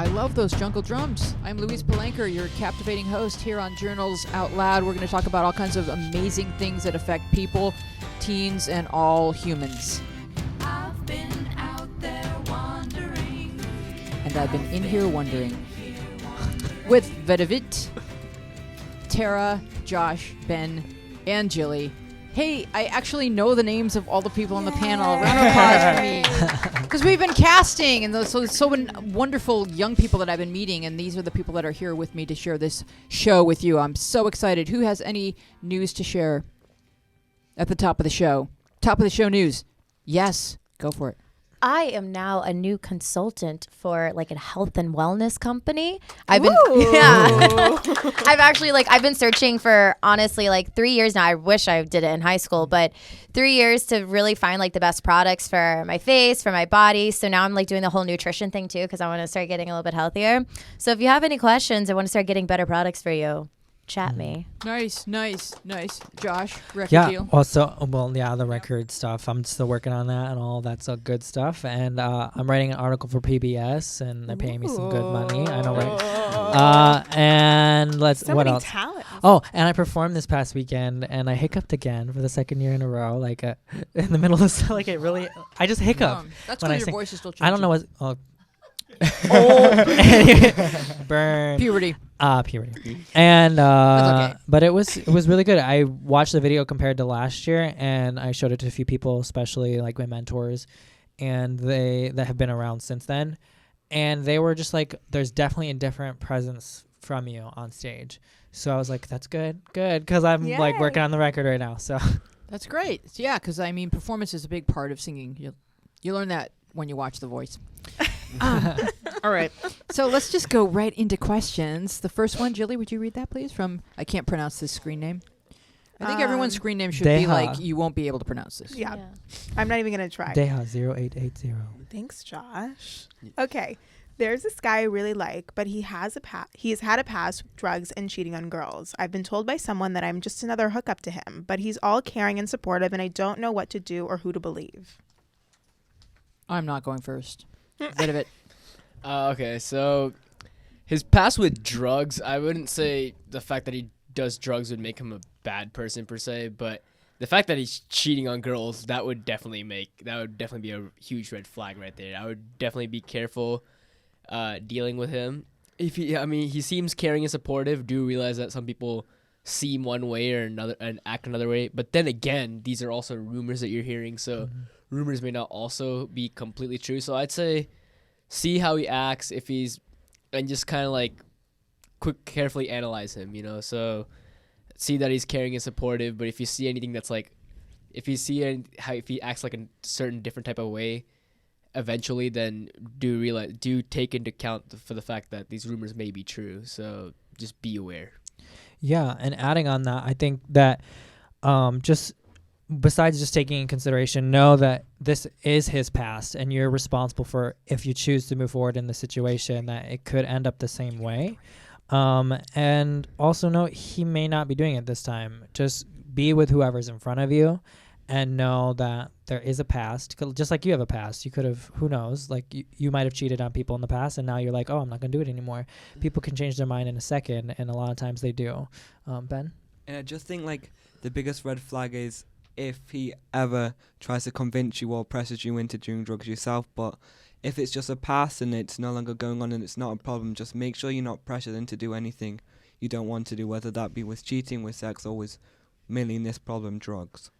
I love those jungle drums. I'm Louise Palanker, your captivating host here on Journals Out Loud. We're going to talk about all kinds of amazing things that affect people, teens, and all humans. I've been out there wandering. And I've been in here wondering. With Vedavit, Tara, Josh, Ben, and Jilly. Hey, I actually know the names of all the people on the panel. Round of applause for me. Because we've been casting, and so many wonderful young people that I've been meeting, and these are the people that are here with me to share this show with you. I'm so excited. Who has any news to share at the top of the show? Top of the show news. Yes, go for it. I am now a new consultant for like a health and wellness company. I've been I've been searching for honestly like 3 years now. I wish I did it in high school, but 3 years to really find like the best products for my face, for my body. So now I'm like doing the whole nutrition thing too, because I want to start getting a little bit healthier. So if you have any questions, I want to start getting better products for you. Chat me. Nice. Josh, record Yeah. deal. Also, the record stuff. I'm still working on that and all that's good stuff. And I'm writing an article for PBS, and they're paying me some good money. I know, right? And what else? Talent. Oh, and I performed this past weekend, and I hiccuped again for the second year in a row. Like in the middle of I just hiccup. That's when I because your sing. voice is still changing. I don't know what. Burn. Puberty. Puberty. And That's okay. but it was really good. I watched the video compared to last year, and I showed it to a few people, especially like my mentors, and that have been around since then, and they were just like, there's definitely a different presence from you on stage. So I was like, that's good, because I'm like working on the record right now. So That's great. Yeah, because I mean, performance is a big part of singing. You learn that when you watch The Voice. All right. So let's just go right into questions. The first one, Jilly, would you read that, please? I can't pronounce this screen name. I think everyone's screen name should be like, you won't be able to pronounce this. Yeah. I'm not even going to try. Deha 0880. Thanks, Josh. Okay. There's this guy I really like, but he has had a past with drugs and cheating on girls. I've been told by someone that I'm just another hookup to him, but he's all caring and supportive, and I don't know what to do or who to believe. I'm not going first. Bit of it. Okay, so his past with drugs, I wouldn't say the fact that he does drugs would make him a bad person per se, but the fact that he's cheating on girls, that would definitely be a huge red flag right there. I would definitely be careful dealing with him. He seems caring and supportive. Do realize that some people seem one way or another and act another way, but then again, these are also rumors that you're hearing, so rumors may not also be completely true. So I'd say see how he acts, and just kind of like carefully analyze him, so see that he's caring and supportive. But if you see anything that's like, if he acts like a certain different type of way eventually, then do take into account for the fact that these rumors may be true. So just be aware. Yeah, and adding on that, I think that just besides just taking in consideration, know that this is his past, and you're responsible for if you choose to move forward in the situation that it could end up the same way. And also know he may not be doing it this time. Just be with whoever's in front of you, and know that there is a past. Just like you have a past, you could have, who knows, like you might have cheated on people in the past, and now you're like, oh, I'm not gonna do it anymore. People can change their mind in a second, and a lot of times they do. Ben? And I just think like the biggest red flag is if he ever tries to convince you or presses you into doing drugs yourself. But if it's just a past and it's no longer going on and it's not a problem, just make sure you're not pressured into do anything you don't want to do, whether that be with cheating, with sex, or with mainly in this problem, drugs.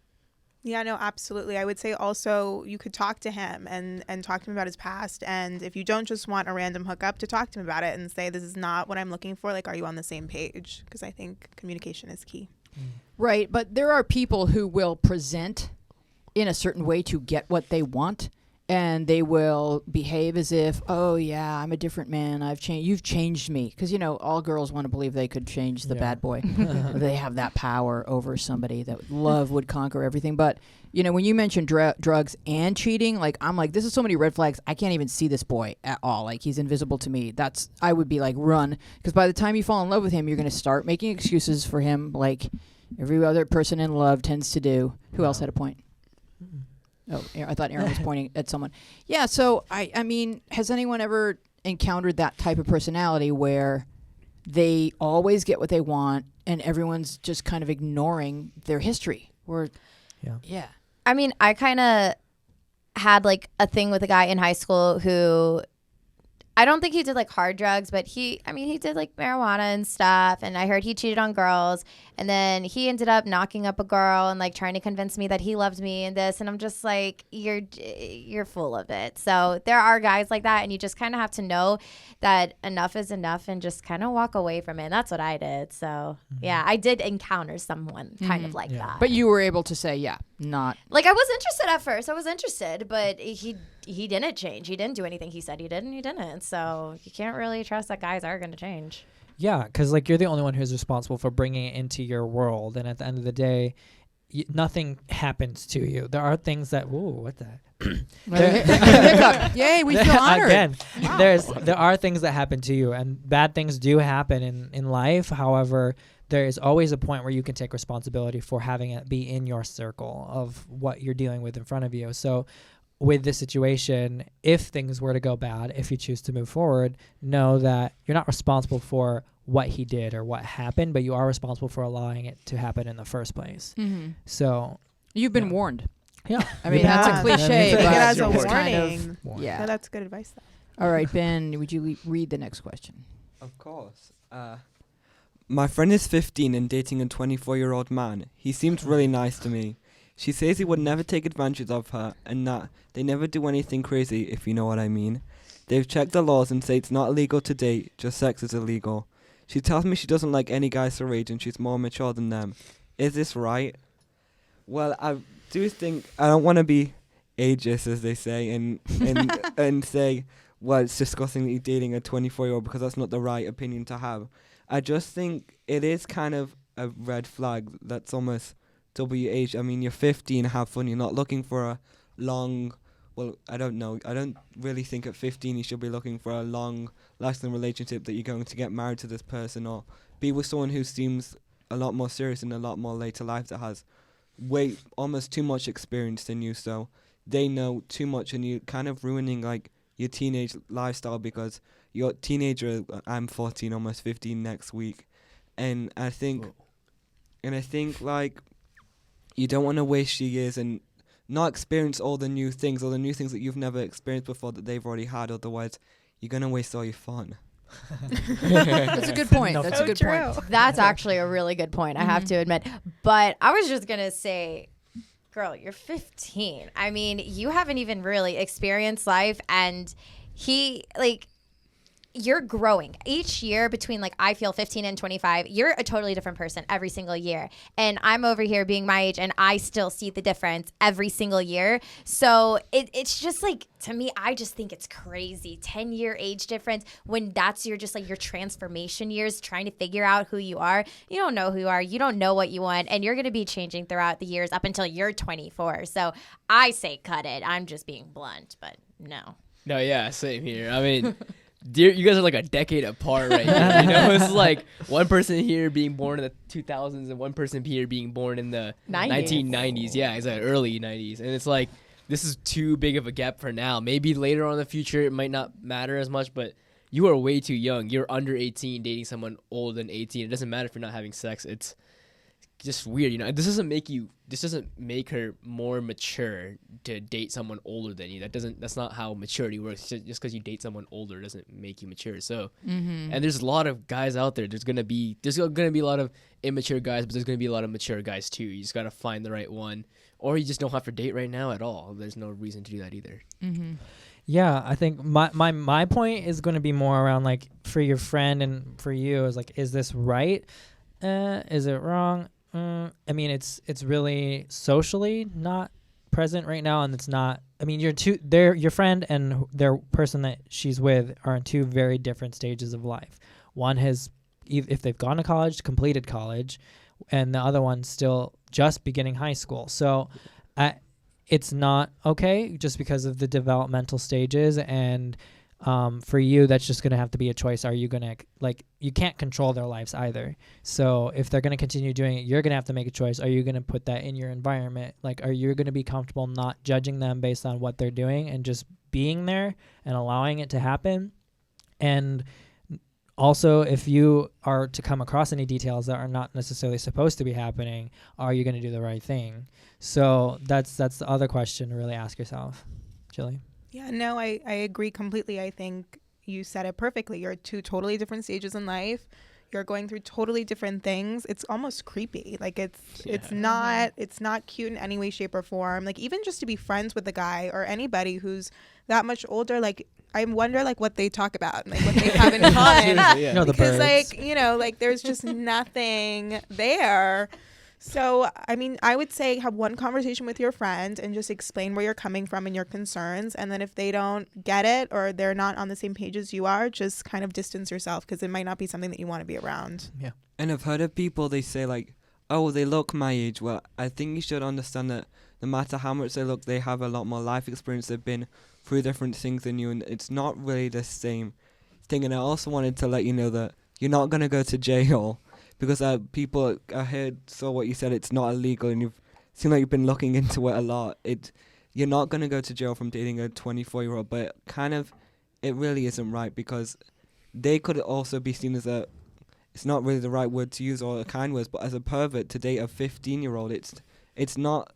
Yeah, no, absolutely. I would say also you could talk to him and talk to him about his past. And if you don't just want a random hookup, to talk to him about it and say, this is not what I'm looking for. Like, are you on the same page? Because I think communication is key. Right, but there are people who will present in a certain way to get what they want, and they will behave as if, oh yeah, I'm a different man, I've changed, you've changed me, because all girls want to believe they could change the bad boy. They have that power over somebody, that love would conquer everything. But when you mention drugs and cheating, like, I'm like, this is so many red flags, I can't even see this boy at all. Like, he's invisible to me. I would be like, run, because by the time you fall in love with him, you're going to start making excuses for him, like every other person in love tends to do. Who else had a point? Oh, I thought Aaron was pointing at someone. Yeah, so I mean, has anyone ever encountered that type of personality where they always get what they want and everyone's just kind of ignoring their history. Or yeah. I mean, I kind of had like a thing with a guy in high school who I don't think he did like hard drugs, but he did like marijuana and stuff. And I heard he cheated on girls. And then he ended up knocking up a girl and like trying to convince me that he loved me and this. And I'm just like, you're full of it. So there are guys like that. And you just kind of have to know that enough is enough and just kind of walk away from it. And that's what I did. So yeah, I did encounter someone kind of like that. But you were able to say, not. Like I was interested at first. I was interested, but he didn't change. He didn't do anything he said he did, and he didn't. So you can't really trust that guys are going to change. Yeah, because like you're the only one who's responsible for bringing it into your world, and at the end of the day, nothing happens to you. There are things that what the Hiccup. Yay, we feel honored. Again, there are things that happen to you, and bad things do happen in life. However, there is always a point where you can take responsibility for having it be in your circle of what you're dealing with in front of you. So with this situation, if things were to go bad, if you choose to move forward, know that you're not responsible for what he did or what happened, but you are responsible for allowing it to happen in the first place. Mm-hmm. So you've been warned. Yeah. I mean, that's a cliche, Take it but as a it's kind warning. of, Yeah, that's good advice though. All right, Ben, would you read the next question? Of course. My friend is 15 and dating a 24-year-old man. He seems really nice to me. She says he would never take advantage of her and that they never do anything crazy, if you know what I mean. They've checked the laws and say it's not illegal to date, just sex is illegal. She tells me she doesn't like any guys her age and she's more mature than them. Is this right? Well, I do think I don't want to be ageist, as they say, and and say, well, it's disgusting that you're dating a 24-year-old because that's not the right opinion to have. I just think it is kind of a red flag that's almost double your age. I mean, you're 15, have fun. You're not looking for a long, well, I don't know. I don't really think at 15 you should be looking for a long-lasting relationship that you're going to get married to this person or be with someone who seems a lot more serious in a lot more later life that has almost too much experience than you. So they know too much and you're kind of ruining like your teenage lifestyle because you're a teenager. I'm 14, almost 15 next week. And I think like you don't want to waste your years and not experience all the new things that you've never experienced before that they've already had. Otherwise, you're going to waste all your fun. That's a good point. That's a good point. That's actually a really good point, I have to admit. But I was just going to say, girl, you're 15. I mean, you haven't even really experienced life. And you're growing each year between like I feel 15 and 25. You're a totally different person every single year. And I'm over here being my age and I still see the difference every single year. So it's just like, to me, I just think it's crazy. 10-year age difference when that's your transformation years, trying to figure out who you are. You don't know who you are. You don't know what you want. And you're going to be changing throughout the years up until you're 24. So I say cut it. I'm just being blunt, but no. No, yeah, same here. I mean, you guys are like a decade apart right now. You know, it's like one person here being born in the 2000s and one person here being born in the 1990s. Yeah, it's like early 90s. And it's like, this is too big of a gap for now. Maybe later on in the future, it might not matter as much, but you are way too young. You're under 18 dating someone older than 18. It doesn't matter if you're not having sex. It's just weird, you know. This doesn't make her more mature to date someone older than you. That's not how maturity works. Just because you date someone older doesn't make you mature. So and there's a lot of guys out there. There's gonna be a lot of immature guys, but there's gonna be a lot of mature guys too. You just gotta find the right one, or you just don't have to date right now at all. There's no reason to do that either. Yeah, I think my point is going to be more around like for your friend and for you is like, is this right? Is it wrong? I mean, it's really socially not present right now, and it's not. I mean, your friend and their person that she's with are in two very different stages of life. One has, if they've gone to college, completed college, and the other one's still just beginning high school. So, it's not okay just because of the developmental stages and. For you, that's just going to have to be a choice. Are you going to, you can't control their lives either. So if they're going to continue doing it, you're going to have to make a choice. Are you going to put that in your environment? Like, are you going to be comfortable not judging them based on what they're doing and just being there and allowing it to happen? And also, if you are to come across any details that are not necessarily supposed to be happening, are you going to do the right thing? So that's the other question to really ask yourself. Jilly? Yeah, no, I agree completely. I think you said it perfectly. You're at two totally different stages in life. You're going through totally different things. It's almost creepy. Like it's not cute in any way, shape, or form. Like even just to be friends with a guy or anybody who's that much older, like I wonder like what they talk about, like what they have in common. Yeah. No, the Because birds. like, you know, like there's just nothing there. So, I mean, I would say have one conversation with your friend and just explain where you're coming from and your concerns. And then if they don't get it or they're not on the same page as you are, just kind of distance yourself because it might not be something that you want to be around. Yeah. And I've heard of people, they say like, oh, they look my age. Well, I think you should understand that no matter how much they look, they have a lot more life experience. They've been through different things than you, and it's not really the same thing. And I also wanted to let you know that you're not going to go to jail because people, saw what you said, it's not illegal, and you've seemed like you've been looking into it a lot. You're not going to go to jail from dating a 24-year-old, but it really isn't right because they could also be seen as it's not really the right word to use or a kind word, but as a pervert to date a 15-year-old, it's not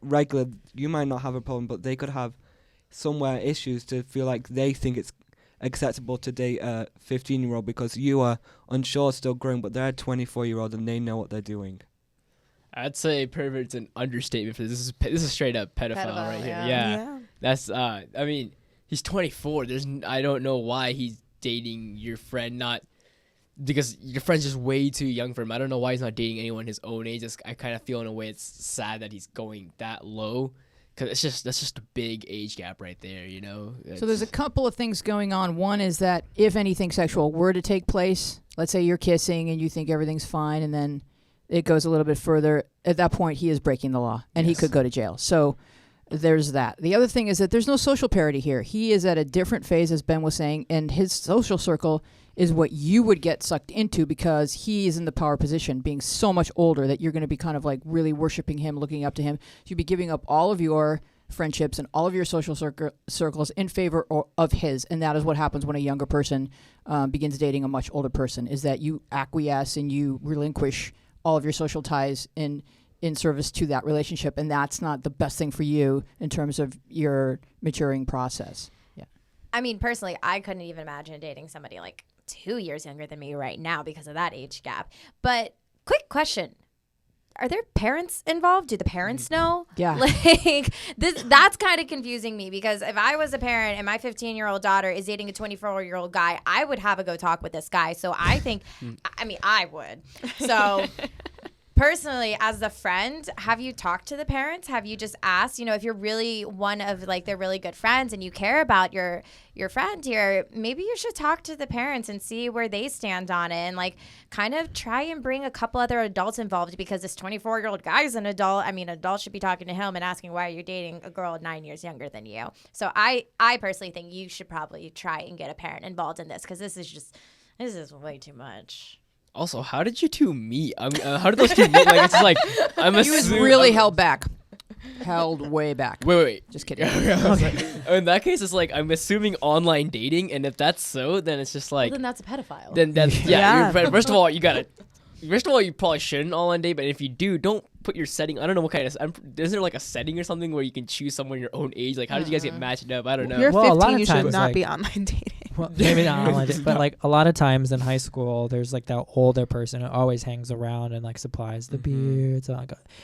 regular. You might not have a problem, but they could have somewhere issues to feel like they think it's acceptable to date a 15-year-old because you are unsure, still growing, but they're a 24-year-old and they know what they're doing. I'd say pervert's an understatement for this. This is straight up pedophile right here. Yeah. That's I mean, he's 24. I don't know why he's dating your friend, not because your friend's just way too young for him. I don't know why he's not dating anyone his own age. I kind of feel in a way it's sad that he's going that low. Because that's just a big age gap right there, you know? So there's a couple of things going on. One is that if anything sexual were to take place, let's say you're kissing and you think everything's fine, and then it goes a little bit further, at that point he is breaking the law, and he could go to jail. So there's that. The other thing is that there's no social parity here. He is at a different phase, as Ben was saying, and his social circle is what you would get sucked into because he is in the power position, being so much older that you're going to be kind of like really worshiping him, looking up to him. You'd be giving up all of your friendships and all of your social circles in favor of his. And that is what happens when a younger person begins dating a much older person, is that you acquiesce and you relinquish all of your social ties in service to that relationship. And that's not the best thing for you in terms of your maturing process. Yeah. I mean, personally, I couldn't even imagine dating somebody like 2 years younger than me right now because of that age gap. But quick question. Are there parents involved? Do the parents know? Yeah. Like that's kind of confusing me because if I was a parent and my 15-year-old daughter is dating a 24-year-old guy, I would have a go talk with this guy. So I think, I mean, I would. So personally, as a friend, have you talked to the parents? Have you just asked, you know, if you're really one of like they're really good friends and you care about your friend here, maybe you should talk to the parents and see where they stand on it and like kind of try and bring a couple other adults involved because this 24-year-old guy is an adult. I mean, adults should be talking to him and asking why you're dating a girl 9 years younger than you. So I personally think you should probably try and get a parent involved in this because this is way too much. Also, how did you two meet? How did those two meet? Like, it's just like I'm He was assuming really held back. Held way back. Wait. Just kidding. In that case, it's like I'm assuming online dating, and if that's so, then it's just like Well, then that's a pedophile. then that's Yeah. First of all, you probably shouldn't online date, but if you do, don't put your setting. I don't know what kind of. Is there like a setting or something where you can choose someone your own age? Like, how did you guys get matched up? I don't know. You're Well, a lot 15, of you should times, not like- be online dating. Well, maybe not online, but like a lot of times in high school, there's like that older person who always hangs around and like supplies the beers.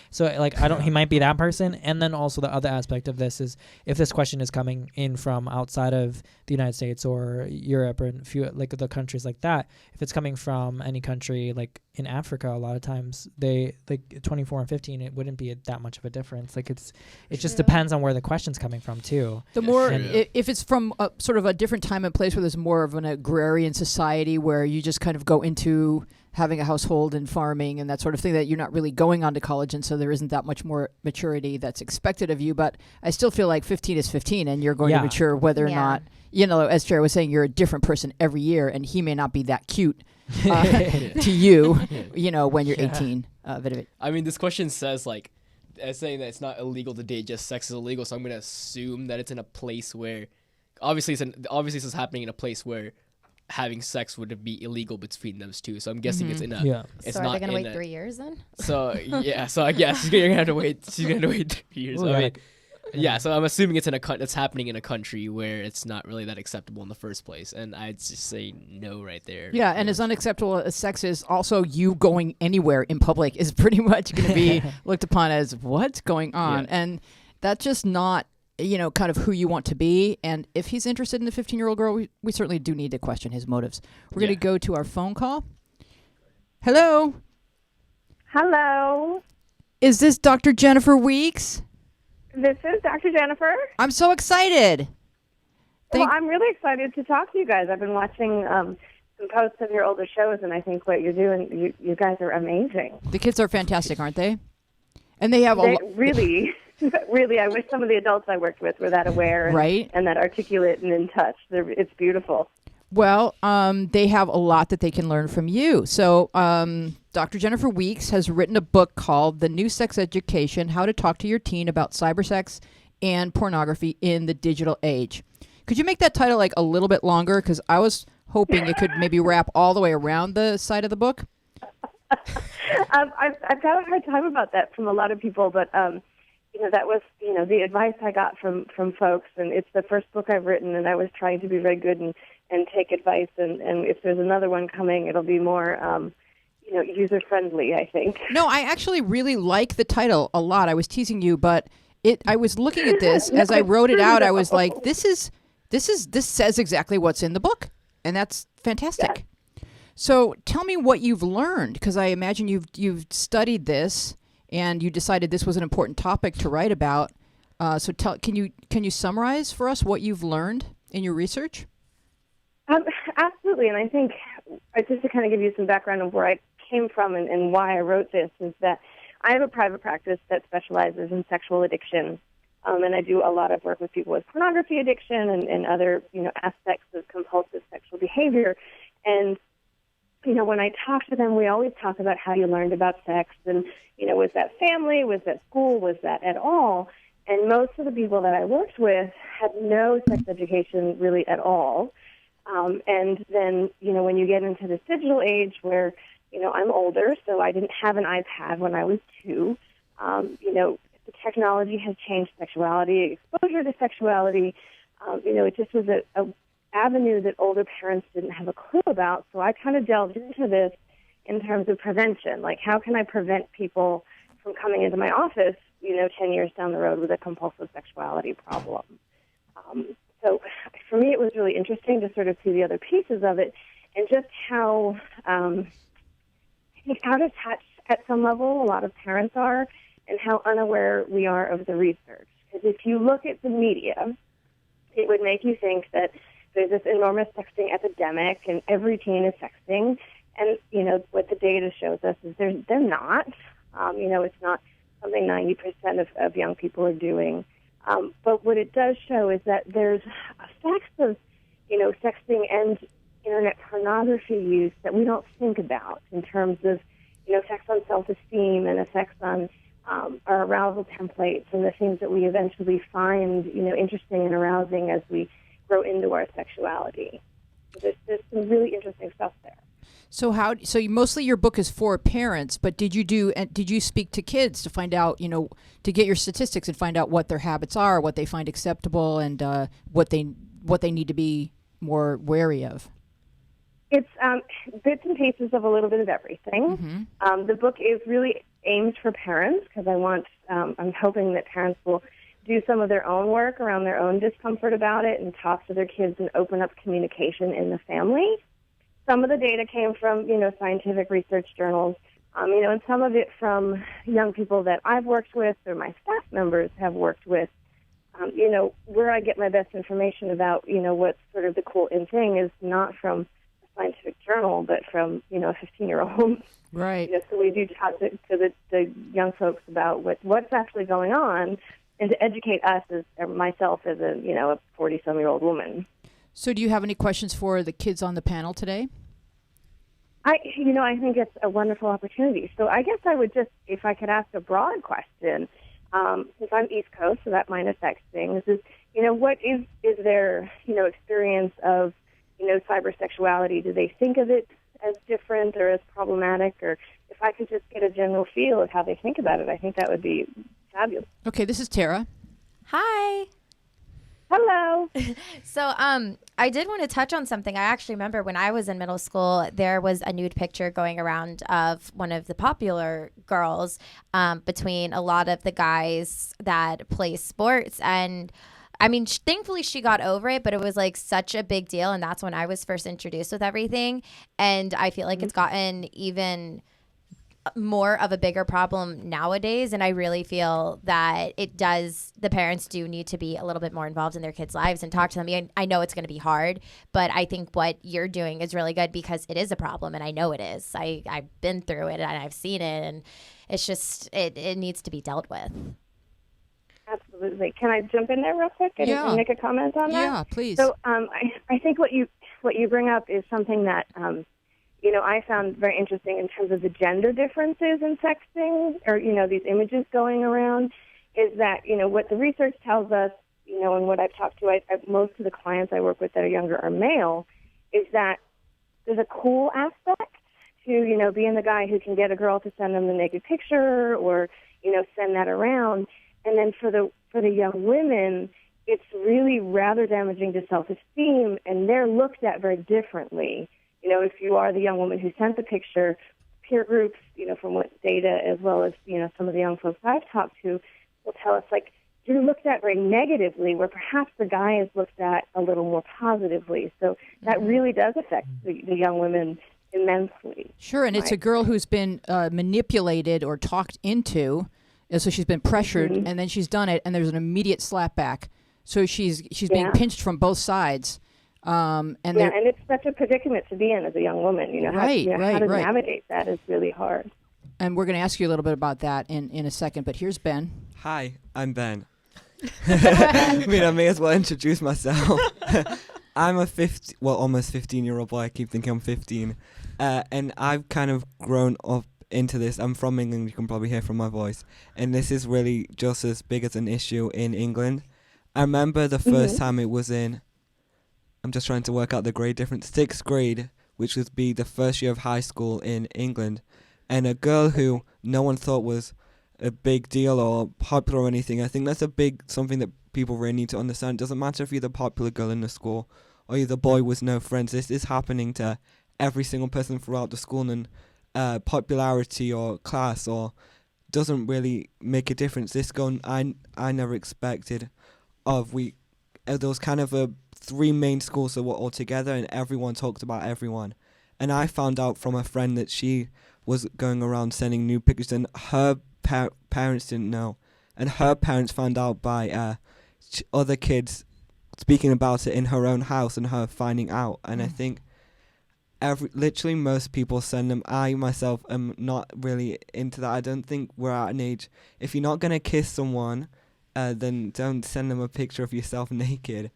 So like he might be that person. And then also the other aspect of this is if this question is coming in from outside of the United States or Europe or a few like the countries like that, if it's coming from any country like in Africa, a lot of times they like 24 and 15, it wouldn't be that much of a difference. Like it just depends on where the question's coming from too. The more, Yeah. if it's from a, sort of a different time and place where there's more of an agrarian society where you just kind of go into having a household and farming and that sort of thing, that you're not really going on to college, and so there isn't that much more maturity that's expected of you. But I still feel like 15 is 15, and you're going to mature whether or not, you know, as Chair was saying, you're a different person every year, and he may not be that cute to you, you know, when you're 18. I mean, this question says like, saying that it's not illegal to date, just sex is illegal. So I'm gonna assume that it's in a place where, obviously, this is happening in a place where having sex would be illegal between those two. So I'm guessing it's in a. Yeah. It's So are not they going to in wait a- 3 years then? So yeah, so I guess you're gonna have to wait. She's gonna have to wait 3 years. Ooh, I mean, yeah. So I'm assuming it's it's happening in a country where it's not really that acceptable in the first place, and I'd just say no right there. Yeah, and as unacceptable as sex is, also you going anywhere in public is pretty much going to be looked upon as what's going on, and that's just not kind of who you want to be. And if he's interested in the 15-year-old girl, we certainly do need to question his motives. We're going to go to our phone call. Hello. Hello. Is this Dr. Jennifer Weeks? This is Dr. Jennifer. I'm so excited. Well, I'm really excited to talk to you guys. I've been watching some posts of your older shows, and I think what you're doing, you guys are amazing. The kids are fantastic, aren't they? And they have Really, really, I wish some of the adults I worked with were that aware and, Right. and that articulate and in touch. It's beautiful. Well, they have a lot that they can learn from you. So Dr. Jennifer Weeks has written a book called The New Sex Education, How to Talk to Your Teen About Cybersex and Pornography in the Digital Age. Could you make that title like a little bit longer? Because I was hoping it could maybe wrap all the way around the side of the book. I've got a hard time about that from a lot of people, but that was the advice I got from folks, and it's the first book I've written, and I was trying to be very good and take advice, and if there's another one coming, it'll be more user friendly, I think. No, I actually really like the title a lot. I was teasing you, but I was looking at this as I wrote it out. I was like, this says exactly what's in the book, and that's fantastic. Yeah. So tell me what you've learned, because I imagine you've studied this and you decided this was an important topic to write about. So can you summarize for us what you've learned in your research? Absolutely, and I think just to kind of give you some background of where I came from and why I wrote this is that I have a private practice that specializes in sexual addiction, and I do a lot of work with people with pornography addiction and other aspects of compulsive sexual behavior. And when I talk to them, we always talk about how you learned about sex, and was that family, was that school, was that at all? And most of the people that I worked with had no sex education really at all. And then, when you get into this digital age where, I'm older, so I didn't have an iPad when I was 2. The technology has changed sexuality, exposure to sexuality. It just was a avenue that older parents didn't have a clue about. So I kind of delved into this in terms of prevention. Like, how can I prevent people from coming into my office, 10 years down the road with a compulsive sexuality problem? So for me, it was really interesting to sort of see the other pieces of it and just how, I think, out of touch at some level a lot of parents are and how unaware we are of the research. Because if you look at the media, it would make you think that there's this enormous sexting epidemic and every teen is sexting. And, what the data shows us is they're not. It's not something 90% of young people are doing. But what it does show is that there's effects of, sexting and internet pornography use that we don't think about in terms of, effects on self-esteem and effects on our arousal templates and the things that we eventually find, interesting and arousing as we grow into our sexuality. So there's some really interesting stuff there. So mostly your book is for parents, but did you speak to kids to find out, to get your statistics and find out what their habits are, what they find acceptable, and what they need to be more wary of? It's bits and pieces of a little bit of everything. Mm-hmm. The book is really aimed for parents because I'm hoping that parents will do some of their own work around their own discomfort about it and talk to their kids and open up communication in the family. Some of the data came from, scientific research journals, and some of it from young people that I've worked with or my staff members have worked with. Where I get my best information about, what's sort of the cool in thing is not from a scientific journal, but from, a 15-year-old. Right. So we do talk to the young folks about what's actually going on and to educate us myself as a 40-some-year-old woman. So do you have any questions for the kids on the panel today? I think it's a wonderful opportunity. So I guess I would just, if I could ask a broad question, since I'm East Coast, so that might affect things, is, what is their, experience of cybersexuality, do they think of it as different or as problematic? Or if I could just get a general feel of how they think about it, I think that would be fabulous. Okay, this is Tara. Hi. Hello. So, I did want to touch on something. I actually remember when I was in middle school, there was a nude picture going around of one of the popular girls between a lot of the guys that play sports. And I mean, thankfully she got over it, but it was like such a big deal. And that's when I was first introduced with everything. And I feel like it's gotten even more of a bigger problem nowadays, and I really feel that the parents do need to be a little bit more involved in their kids' lives and talk to them. I know it's going to be hard, but I think what you're doing is really good because it is a problem, and I know it is. I've been through it and I've seen it, and it's just it needs to be dealt with. Absolutely. Can I jump in there real quick and make a comment on that? Yeah, please. So I think what you bring up is something that I found very interesting in terms of the gender differences in sexting, or, these images going around, is that, what the research tells us, and what I've talked to, most of the clients I work with that are younger are male, is that there's a cool aspect to, being the guy who can get a girl to send them the naked picture or, send that around. And then for the young women, it's really rather damaging to self-esteem, and they're looked at very differently. If you are the young woman who sent the picture, peer groups, from what data as well as, some of the young folks I've talked to will tell us, like, you're looked at very negatively, where perhaps the guy is looked at a little more positively. So that really does affect the young women immensely. Sure, and it's a girl who's been manipulated or talked into, and so she's been pressured, and then she's done it, and there's an immediate slap back. So she's being pinched from both sides. And it's such a predicament to be in as a young woman. How to navigate that is really hard. And we're going to ask you a little bit about that in a second. But here's Ben. Hi, I'm Ben. I mean, I may as well introduce myself. I'm a almost 15-year-old boy. I keep thinking I'm 15. And I've kind of grown up into this. I'm from England, you can probably hear from my voice. And this is really just as big as an issue in England. I remember the first time it was in, I'm just trying to work out the grade difference, 6th grade, which would be the first year of high school in England. And a girl who no one thought was a big deal or popular or anything. I think that's something that people really need to understand. It doesn't matter if you're the popular girl in the school or you're the boy with no friends. This is happening to every single person throughout the school, and popularity or class or doesn't really make a difference. This girl I never expected of. There was kind of 3 main schools that were all together, and everyone talked about everyone. And I found out from a friend that she was going around sending nude pictures, and her parents didn't know, and her parents found out by other kids speaking about it in her own house and her finding out. And I think literally most people send them. I myself am not really into that. I don't think we're at an age, if you're not going to kiss someone, then don't send them a picture of yourself naked.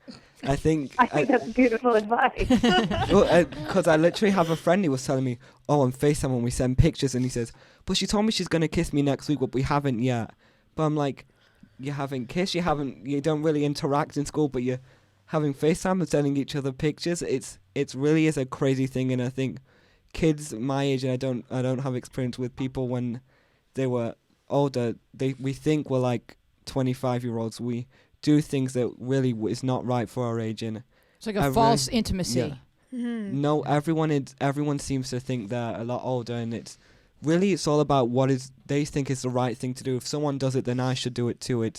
I think that's beautiful advice. Because I literally have a friend who was telling me, on FaceTime when we send pictures, and he says, but she told me she's going to kiss me next week, but we haven't yet. But I'm like, you haven't kissed, you don't really interact in school, but you're having FaceTime and sending each other pictures. It's really is a crazy thing, and I think kids my age, and I don't have experience with people when they were older, we think we're like 25-year-olds. We do things that really is not right for our age, and it's like a false intimacy. Yeah. No, everyone seems to think they're a lot older, and it's all about they think is the right thing to do. If someone does it, then I should do it too.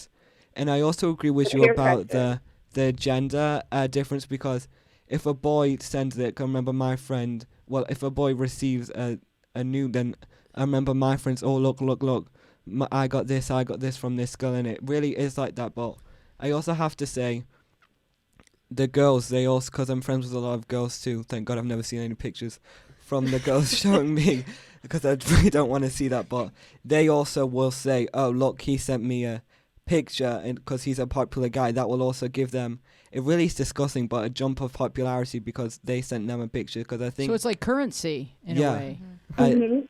And I also agree with you about the gender difference, because if a boy sends it, I remember my friend. Well, if a boy receives a nude, then I remember my friends. Oh, look. I got this from this girl, and it really is like that. But I also have to say, the girls, they also, because I'm friends with a lot of girls too. Thank God I've never seen any pictures from the girls showing me, because I really don't want to see that. But they also will say, oh, look, he sent me a picture, and because he's a popular guy, that will also give them, it really is disgusting, but a jump of popularity because they sent them a picture. Because I think so, it's like currency in a way.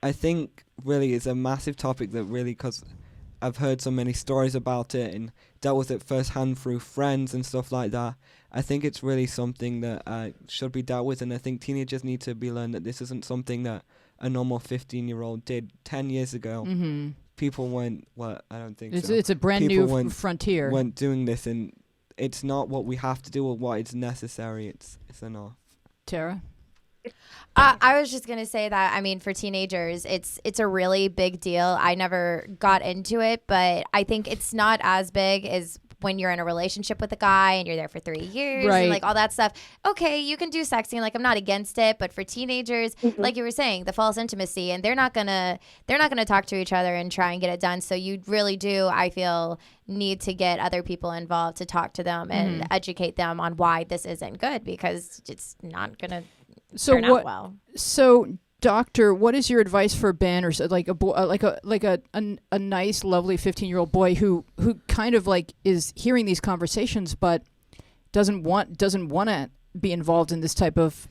I think really it's a massive topic that really, because I've heard so many stories about it and dealt with it firsthand through friends and stuff like that. I think it's really something that should be dealt with, and I think teenagers need to be learned that this isn't something that a normal 15-year-old did 10 years ago. Mm-hmm. People weren't, well, I don't think It's so. it's a brand People new frontier. weren't doing this, and it's not what we have to do or what is necessary. It's enough. Tara? I was just gonna say that, I mean, for teenagers, it's a really big deal. I never got into it, but I think it's not as big as when you're in a relationship with a guy and you're there for 3 years Right. and like all that stuff. Okay, you can do sexting. Like, I'm not against it, but for teenagers, like you were saying, the false intimacy, and they're not gonna talk to each other and try and get it done. So you really do, I feel, need to get other people involved to talk to them and educate them on why this isn't good, because it's not gonna turn out well. So, doctor, what is your advice for Ben, or like a boy, like a nice, lovely 15-year-old boy who kind of like is hearing these conversations but doesn't want to be involved in this type of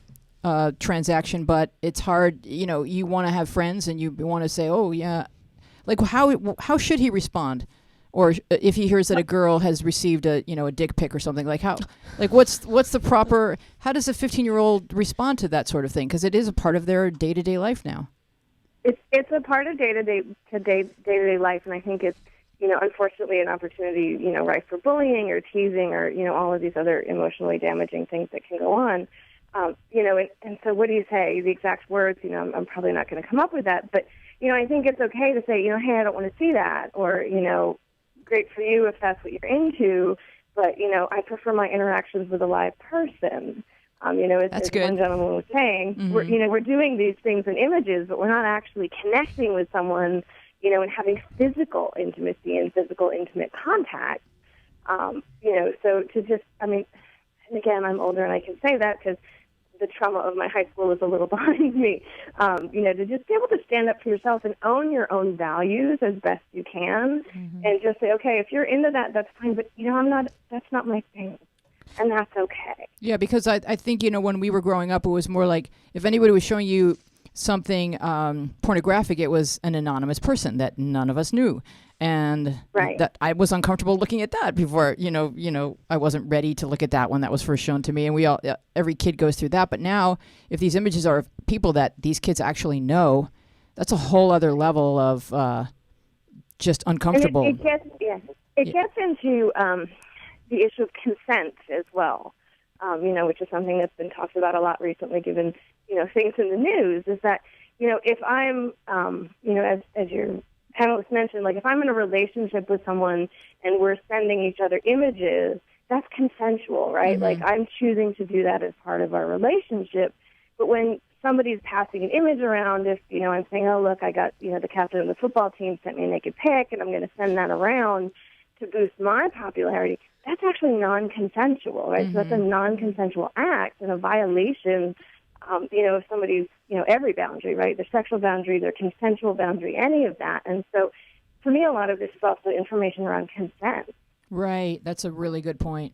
transaction, but it's hard. You know, you want to have friends and you want to say, oh yeah, like how should he respond? Or if he hears that a girl has received a dick pic or something, like what's the proper, how does a 15-year-old respond to that sort of thing? Because it is a part of their day-to-day life now. It's a part of day-to-day life, and I think it's unfortunately an opportunity rife for bullying or teasing or all of these other emotionally damaging things that can go on. And so what do you say? The exact words, I'm probably not going to come up with that, but I think it's okay to say, hey, I don't want to see that, or great for you if that's what you're into, but I prefer my interactions with a live person. As good. One gentleman was saying, we're doing these things in images, but we're not actually connecting with someone, and having physical intimacy and physical intimate contact. So to just, and again, I'm older and I can say that because the trauma of my high school is a little behind me. To just be able to stand up for yourself and own your own values as best you can, and just say, okay, if you're into that, that's fine, but that's not my thing, and that's okay. Yeah, because I think when we were growing up, it was more like if anybody was showing you something pornographic, it was an anonymous person that none of us knew. And that I was uncomfortable looking at that before, I wasn't ready to look at that when that was first shown to me. And every kid goes through that. But now, if these images are of people that these kids actually know, that's a whole other level of just uncomfortable. And it gets into the issue of consent as well, which is something that's been talked about a lot recently, given, things in the news, is that, if I'm, as your panelists mentioned, like if I'm in a relationship with someone and we're sending each other images, that's consensual, right? Like I'm choosing to do that as part of our relationship. But when somebody's passing an image around, if, I'm saying, oh, look, I got, the captain of the football team sent me a naked pic and I'm going to send that around to boost my popularity, that's actually non-consensual, right? So that's a non-consensual act and a violation, of somebody's, every boundary, right? Their sexual boundary, their consensual boundary, any of that. And so for me, a lot of this is also information around consent. Right. That's a really good point.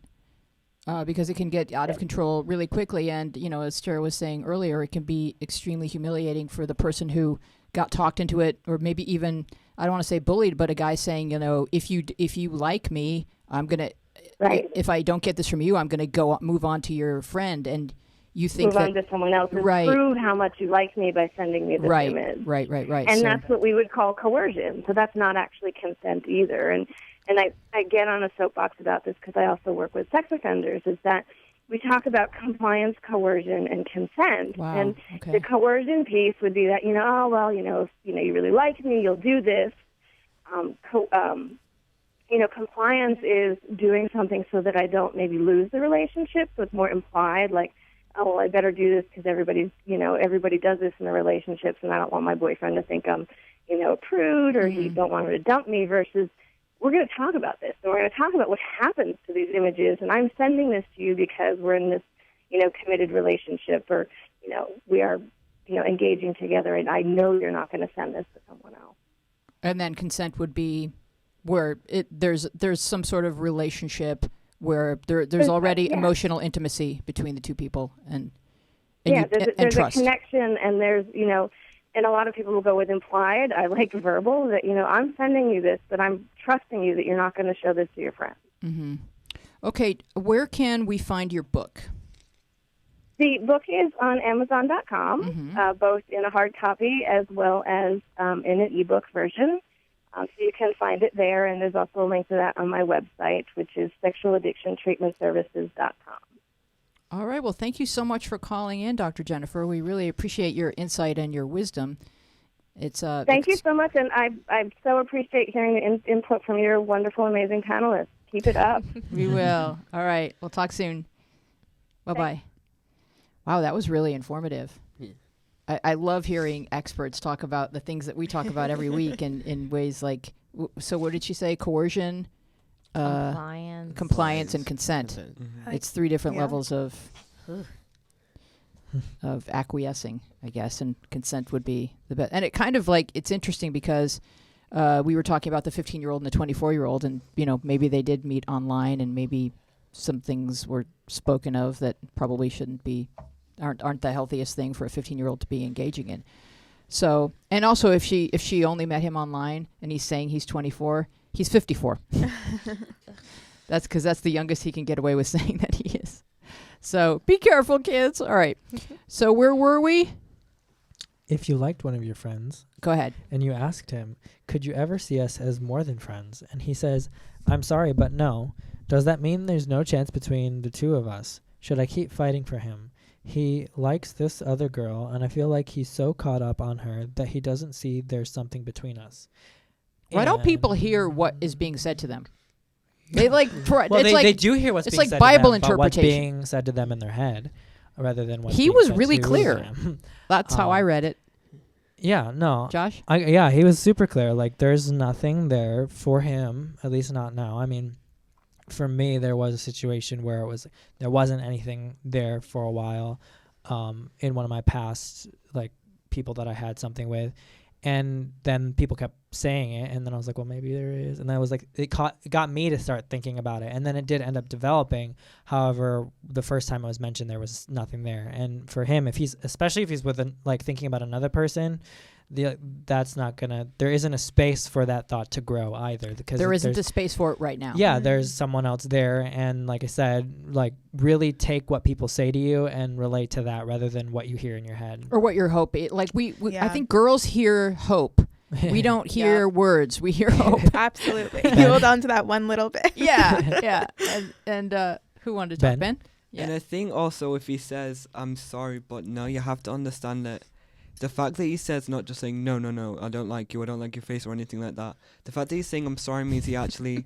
Because it can get out of control really quickly. And, as Tara was saying earlier, it can be extremely humiliating for the person who got talked into it, or maybe even, I don't want to say bullied, but a guy saying, if you like me, I'm going to, if I don't get this from you, I'm going to move on to your friend. And you think move on to someone else and prove how much you like me by sending me this image. Right. And that's what we would call coercion. So that's not actually consent either. And I get on a soapbox about this because I also work with sex offenders, is that we talk about compliance, coercion, and consent. Wow. And the coercion piece would be that, if you really like me, you'll do this. Compliance is doing something so that I don't maybe lose the relationship. So it's more implied, like, oh, well, I better do this because everybody does this in the relationships, and I don't want my boyfriend to think I'm, a prude, or he don't want him to dump me, versus we're going to talk about this, and we're going to talk about what happens to these images, and I'm sending this to you because we're in this, committed relationship, or, we are, engaging together, and I know you're not going to send this to someone else. And then consent would be where there's some sort of relationship where there's already emotional intimacy between the two people, and there's trust. a connection, and there's And a lot of people will go with implied. I like verbal, that, I'm sending you this, but I'm trusting you that you're not going to show this to your friends. Mm-hmm. Okay, where can we find your book? The book is on Amazon.com, both in a hard copy as well as in an ebook version. So you can find it there, and there's also a link to that on my website, which is sexualaddictiontreatmentservices.com. All right. Well, thank you so much for calling in, Dr. Jennifer. We really appreciate your insight and your wisdom. Thank you so much, and I so appreciate hearing the input from your wonderful, amazing panelists. Keep it up. We will. All right. We'll talk soon. Bye-bye. Wow, that was really informative. Yeah. I love hearing experts talk about the things that we talk about every week in ways like, so what did she say? Coercion, compliance and consent. It's 3 different levels of acquiescing, I guess, and consent would be the best. And it kind of like, it's interesting because we were talking about the 15-year-old and the 24-year-old, and maybe they did meet online, and maybe some things were spoken of that probably shouldn't be, aren't the healthiest thing for a 15-year-old to be engaging in. So, and also if she only met him online and he's saying he's 24, he's 54. That's because that's the youngest he can get away with saying that he is. So be careful, kids. All right. So where were we? If you liked one of your friends, go ahead. And you asked him, could you ever see us as more than friends? And he says, I'm sorry, but no. Does that mean there's no chance between the two of us? Should I keep fighting for him? He likes this other girl, and I feel like he's so caught up on her that he doesn't see there's something between us. Why don't people hear what is being said to them? They they do hear what's being said to them. It's like Bible interpretation. What's interpretation. being said to them in their head, rather than what he was really clear. That's how I read it. Yeah, no. Josh? He was super clear. Like, there's nothing there for him, at least not now. I mean, for me, there was a situation where there wasn't anything there for a while in one of my past, like, people that I had something with. And then people kept saying it, and then I was like, well, maybe there is. And then I was like, it got me to start thinking about it. And then it did end up developing. However, the first time it was mentioned, there was nothing there. And for him, especially if he's with thinking about another person, that's not gonna. There isn't a space for that thought to grow either, because there isn't a space for it right now. Yeah, there's someone else there, and like I said, like, really take what people say to you and relate to that rather than what you hear in your head or what you're hoping. Like I think girls hear hope. We don't hear words. We hear hope. Absolutely. You hold on to that one little bit. Yeah. And who wanted to talk? Ben? Yeah. And I think also if he says, I'm sorry, but no, you have to understand that the fact that he says, not just saying, no, I don't like you, I don't like your face or anything like that. The fact that he's saying, I'm sorry, means he actually,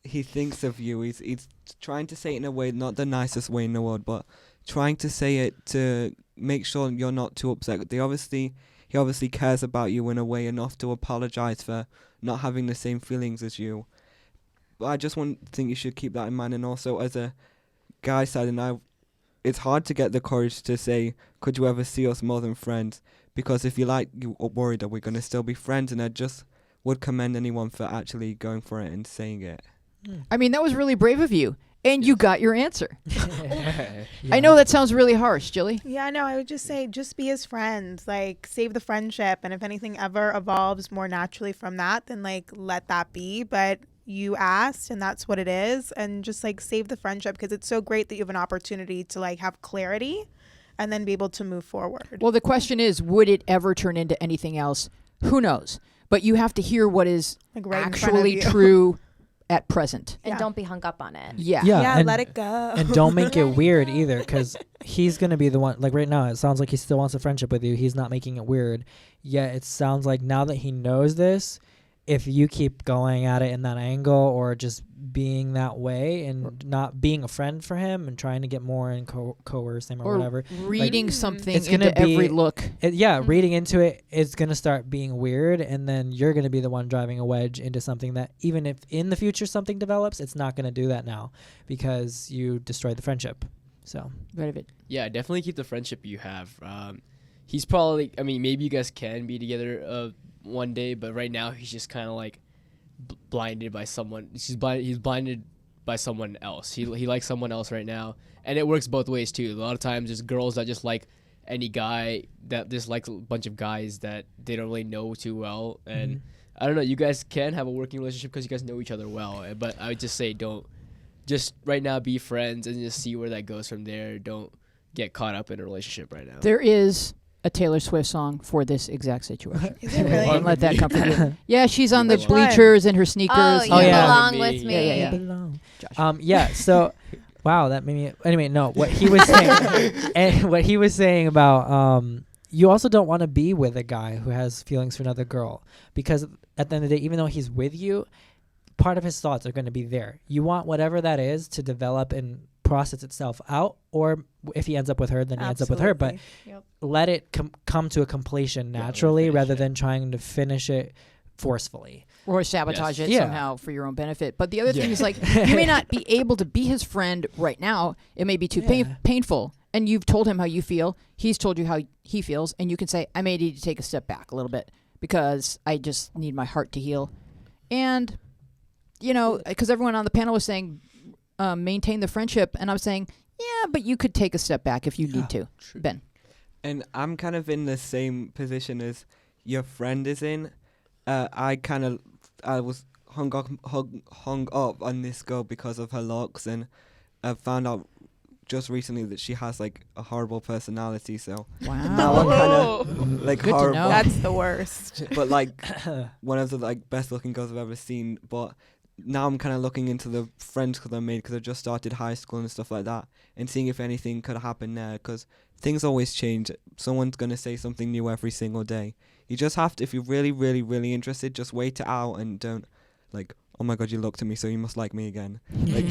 he thinks of you. He's trying to say it in a way, not the nicest way in the world, but trying to say it to make sure you're not too upset. He obviously cares about you in a way enough to apologize for not having the same feelings as you. But I just think you should keep that in mind. And also, as a guy side, it's hard to get the courage to say, could you ever see us more than friends? Because if you are worried that we're going to still be friends, and I just would commend anyone for actually going for it and saying it. I mean, that was really brave of you. And you got your answer. I know that sounds really harsh, Jilly. Yeah, no, I would just say, just be his friend. Like, save the friendship. And if anything ever evolves more naturally from that, then, let that be. But you asked, and that's what it is. And just, save the friendship, because it's so great that you have an opportunity to, have clarity and then be able to move forward. Well, the question is, would it ever turn into anything else? Who knows? But you have to hear what is right actually true at present. And don't be hung up on it. Yeah, and, let it go. And don't make it weird either, because he's going to be the one, right now, it sounds like he still wants a friendship with you. He's not making it weird. Yet it sounds like now that he knows this, if you keep going at it in that angle or just being that way and not being a friend for him and trying to get more and coerce him or whatever. Reading something into every look. Reading into it, it's going to start being weird, and then you're going to be the one driving a wedge into something that even if in the future something develops, it's not going to do that now because you destroyed the friendship. So, yeah, definitely keep the friendship you have. He's probably, maybe you guys can be together one day, but right now he's just kind of blinded by someone. He's blinded by someone else. He likes someone else right now, and it works both ways too. A lot of times there's girls that just like any guy that dislikes a bunch of guys that they don't really know too well. And I don't know, you guys can have a working relationship because you guys know each other well. But I would just say don't just right now be friends and just see where that goes from there. Don't get caught up in a relationship right now. There is a Taylor Swift song for this exact situation. Is it really? Don't let that come from you. Yeah, she's on the Which one? bleachers in her sneakers. Oh, Oh, you yeah. belong with me. Yeah, yeah, yeah. Belong. Josh. Yeah. So, wow, that made me. Anyway, no. What he was saying, and what he was saying about, you also don't want to be with a guy who has feelings for another girl, because at the end of the day, even though he's with you, part of his thoughts are going to be there. You want whatever that is to develop and process itself out, or if he ends up with her, then he ends up with her. But Yep. let it come to a completion naturally, finish rather it. than trying to finish it forcefully. Or sabotage Yes. it Yeah. somehow for your own benefit. But the other thing Yeah. is, like, you may not be able to be his friend right now. It may be too Yeah. painful. And you've told him how you feel. He's told you how he feels. And you can say, I may need to take a step back a little bit because I just need my heart to heal. And, you know, because everyone on the panel was saying maintain the friendship. And I'm saying, yeah, but you could take a step back if you need to. True. Ben. And I'm kind of in the same position as your friend is in. I was hung up on this girl because of her looks, and I found out just recently that she has like a horrible personality. So now I'm kind of like Good to horrible. know. That's the worst. But like one of the like best looking girls I've ever seen. But now I'm kind of looking into the friends that I made because I just started high school and stuff like that, and seeing if anything could happen there, because things always change. Someone's gonna say something new every single day. You just have to, if you're really, really, really interested, just wait it out and don't like, oh my god, you looked at me, so you must like me again. Like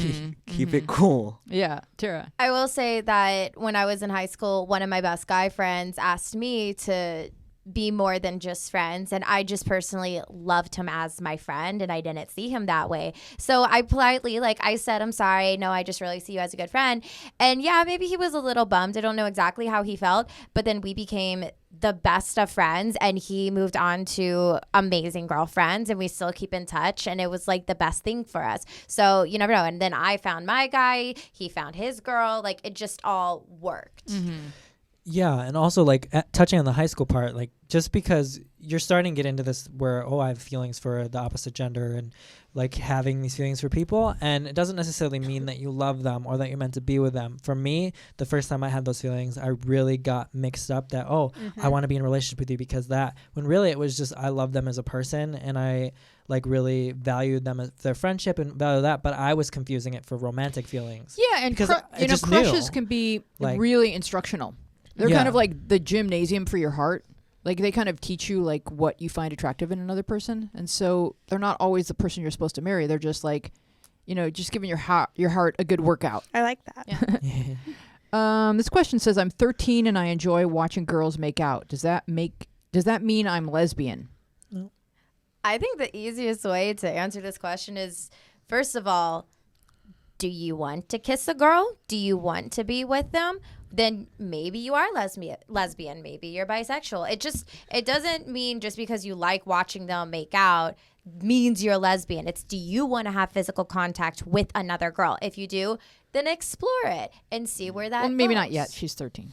keep it cool. Yeah, Tara. I will say that when I was in high school, one of my best guy friends asked me to be more than just friends, and I just personally loved him as my friend, and I didn't see him that way. So I politely, like, I said, I'm sorry, no, I just really see you as a good friend. And yeah, maybe he was a little bummed. I don't know exactly how he felt, but then we became the best of friends, and he moved on to amazing girlfriends, and we still keep in touch, and it was like the best thing for us. So you never know. And then I found my guy, he found his girl, like it just all worked. Yeah, and also like touching on the high school part, like just because you're starting to get into this where, oh, I have feelings for the opposite gender and like having these feelings for people, and it doesn't necessarily mean that you love them or that you're meant to be with them. For me, the first time I had those feelings, I really got mixed up that, oh, I want to be in a relationship with you because that, when really it was just I love them as a person, and I like really valued them as their friendship and value that, but I was confusing it for romantic feelings. Yeah, and Because I you know, just crushes knew, can be like- really instructional. They're Yeah. kind of like the gymnasium for your heart. Like they kind of teach you like what you find attractive in another person, and so they're not always the person you're supposed to marry. They're just like, you know, just giving your heart a good workout. I like that. Yeah. This question says, I'm 13 and I enjoy watching girls make out. Does that mean I'm lesbian? I think the easiest way to answer this question is, first of all, do you want to kiss a girl? Do you want to be with them? Then maybe you are lesbian. Maybe you're bisexual. It doesn't mean just because you like watching them make out means you're lesbian. It's, do you want to have physical contact with another girl? If you do, then explore it and see where that Well, maybe goes. not yet. She's 13.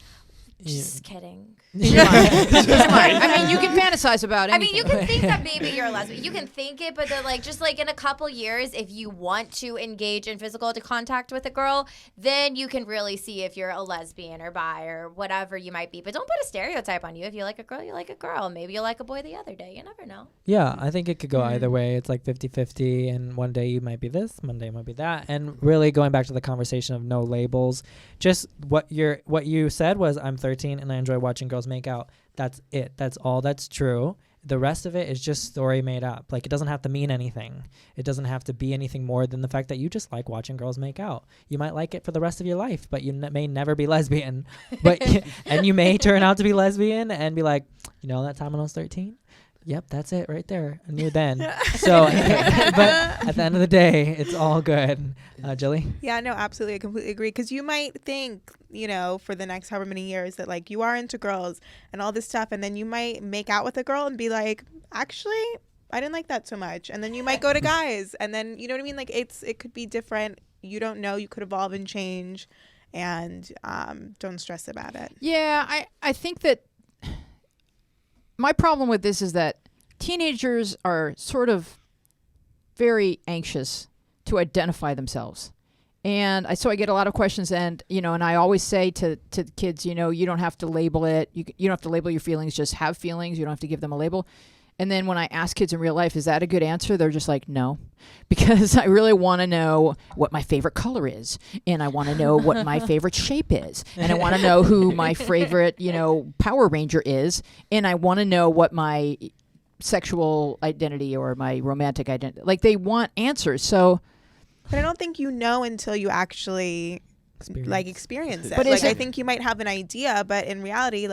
Just kidding. I mean, you can fantasize about I mean, anything. you can think that maybe you're a lesbian. You can think it, but then, like, just like in a couple years, if you want to engage in physical contact with a girl, then you can really see if you're a lesbian or bi or whatever you might be. But don't put a stereotype on you. If you like a girl, you like a girl. Maybe you'll like a boy the other day. You never know. Yeah, I think it could go either way. It's like 50-50, and one day you might be this, one day you might be that. And really going back to the conversation of no labels, just what you said was, I'm 13 and I enjoy watching girls make out. That's it. That's all that's true. The rest of it is just story made up. Like, it doesn't have to mean anything. It doesn't have to be anything more than the fact that you just like watching girls make out. You might like it for the rest of your life, but you may never be lesbian. But and you may turn out to be lesbian and be like, you know, that time when I was 13? Yep, that's it right there. I knew then. So, but at the end of the day, it's all good. Jilly? Yeah, no, absolutely. I completely agree. Because you might think, you know, for the next however many years that, like, you are into girls and all this stuff. And then you might make out with a girl and be like, actually, I didn't like that so much. And then you might go to guys. And then, you know what I mean? Like, it could be different. You don't know. You could evolve and change. and don't stress about it. Yeah, I think that my problem with this is that teenagers are sort of very anxious to identify themselves. And so I get a lot of questions, and and I always say to the kids, you don't have to label it. You don't have to label your feelings. Just have feelings. You don't have to give them a label. And then when I ask kids in real life, is that a good answer? They're just like, no, because I really want to know what my favorite color is, and I want to know what my favorite shape is, and I want to know who my favorite Power Ranger is, and I want to know what my sexual identity or my romantic identity. Like, they want answers. So. But I don't think you know until you actually experience it. But I think you might have an idea, but in reality,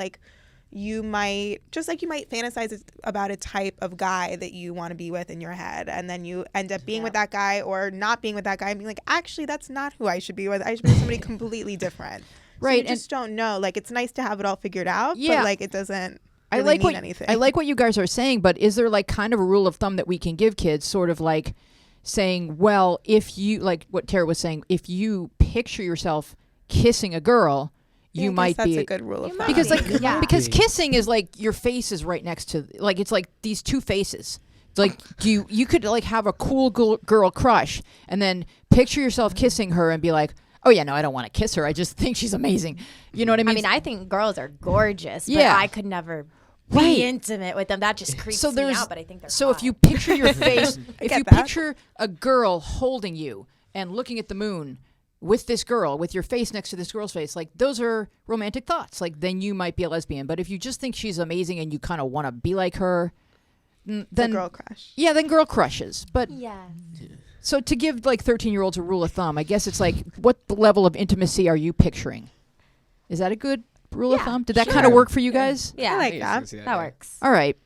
you might fantasize about a type of guy that you want to be with in your head, and then you end up being with that guy or not being with that guy and being like, actually, that's not who I should be with. I should be with somebody completely different. Right. So you just don't know. It's nice to have it all figured out, but it doesn't mean anything. I like what you guys are saying, but is there kind of a rule of thumb that we can give kids, sort of saying, well, if you, like what Tara was saying, if you picture yourself kissing a girl, you might that's be a good rule of thumb. because because kissing is your face is right next to it's like these two faces. It's like you could have a cool girl crush and then picture yourself kissing her and be like, oh yeah, no, I don't want to kiss her. I just think she's amazing. You know what I mean? I mean, I think girls are gorgeous, but Yeah. I could never be intimate with them. That just creeps me out, but I think they're if hot. you picture your face, if get you that. picture a girl holding you and looking at the moon with this girl, with your face next to this girl's face, those are romantic thoughts. Then you might be a lesbian. But if you just think she's amazing and you kind of want to be like her, then girl crush. Yeah, then girl crushes. But yeah. so to give 13-year-olds a rule of thumb, I guess it's what level of intimacy are you picturing? Is that a good rule of thumb? Did that kind of work for you guys? Yeah. I like that. That works. All right.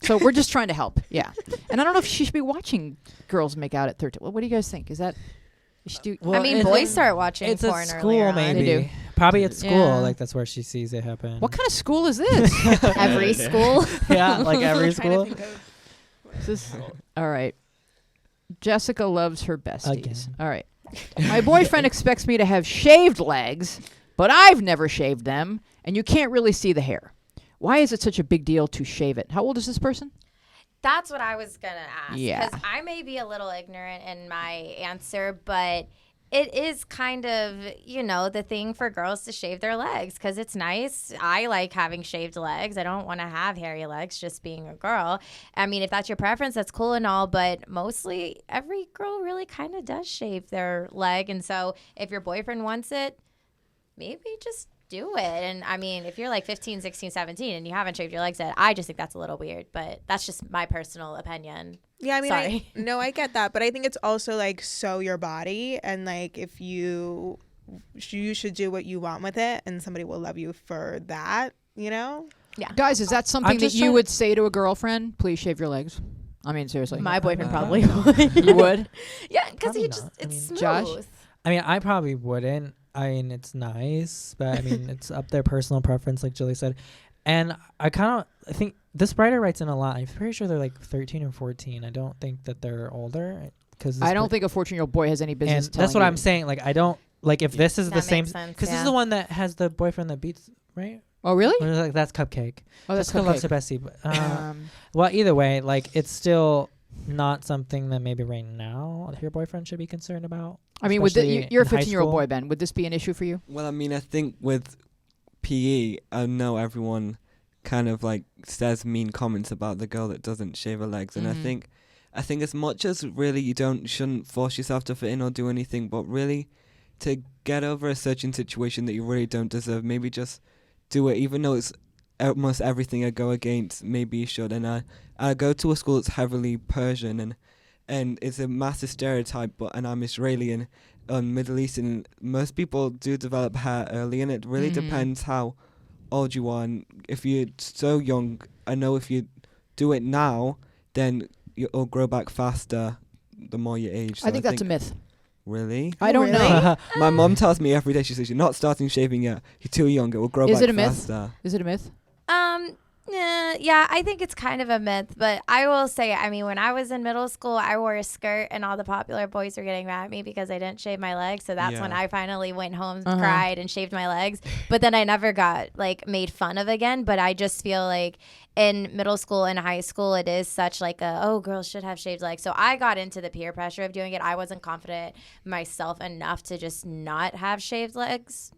So we're just trying to help. Yeah. And I don't know if she should be watching girls make out at 13. What do you guys think? Is that... I mean, boys start watching it's porn at school, earlier on. maybe. They do. Probably at school. Yeah. That's where she sees it happen. What kind of school is this? Every school. Yeah, every school. Is this- all right. Jessica loves her besties. Again. All right. My boyfriend expects me to have shaved legs, but I've never shaved them, and you can't really see the hair. Why is it such a big deal to shave it? How old is this person? That's what I was going to ask. Yeah. Because I may be a little ignorant in my answer, but it is kind of, the thing for girls to shave their legs because it's nice. I like having shaved legs. I don't want to have hairy legs just being a girl. I mean, if that's your preference, that's cool and all, but mostly every girl really kind of does shave their leg. And so if your boyfriend wants it, maybe just do it. And I mean, if you're 15, 16, 17 and you haven't shaved your legs yet, I just think that's a little weird, but that's just my personal opinion. Yeah, I mean, Sorry. I get that, but I think it's also so your body, and if you should do what you want with it, and somebody will love you for that, Yeah. Guys, is that something that just you trying- would say to a girlfriend? Please shave your legs. I mean, seriously. My boyfriend probably would. You would? Yeah, because Probably it's not. smooth. Josh? I mean, I probably wouldn't. I mean, it's nice, but I mean, it's up their personal preference, like Julie said. And I think this writer writes in a lot. I'm pretty sure they're 13 or 14. I don't think that they're older. I don't think a 14-year-old boy has any business And telling that's what you. I'm saying. I don't, if this is That the same, makes sense, because this yeah. is the one that has the boyfriend that beats, right? Oh, really? Or is that's Cupcake. Oh, that's Jessica loves her Cupcake. bestie. But, well, either way, it's still not something that maybe right now your boyfriend should be concerned about. I mean, especially you're a in high 15-year-old school. boy, Ben. Would this be an issue for you? Well, I mean, I think with PE, I know everyone kind of says mean comments about the girl that doesn't shave her legs, and Mhm. I think as much as really you shouldn't force yourself to fit in or do anything, but really to get over a certain situation that you really don't deserve, maybe just do it, even though it's almost everything I go against. Maybe you should. And I go to a school that's heavily Persian, and it's a massive stereotype, and I'm Israeli and Middle Eastern. Most people do develop hair early, and it really depends how old you are. And if you're so young, I know if you do it now, then it'll grow back faster the more you age. So I think that's a myth. Really? I don't Really? know. My mom tells me every day, she says, you're not starting shaving yet. You're too young. It will grow Is back it a myth? faster. Is it a myth? Yeah, I think it's kind of a myth, but I will say, I mean, when I was in middle school, I wore a skirt and all the popular boys were getting mad at me because I didn't shave my legs. So that's when Yeah. I finally went home, cried, and shaved my legs. But then I never got like made fun of again. But I just feel like in middle school and high school, it is such like oh, girls should have shaved legs. So I got into the peer pressure of doing it. I wasn't confident myself enough to just not have shaved legs.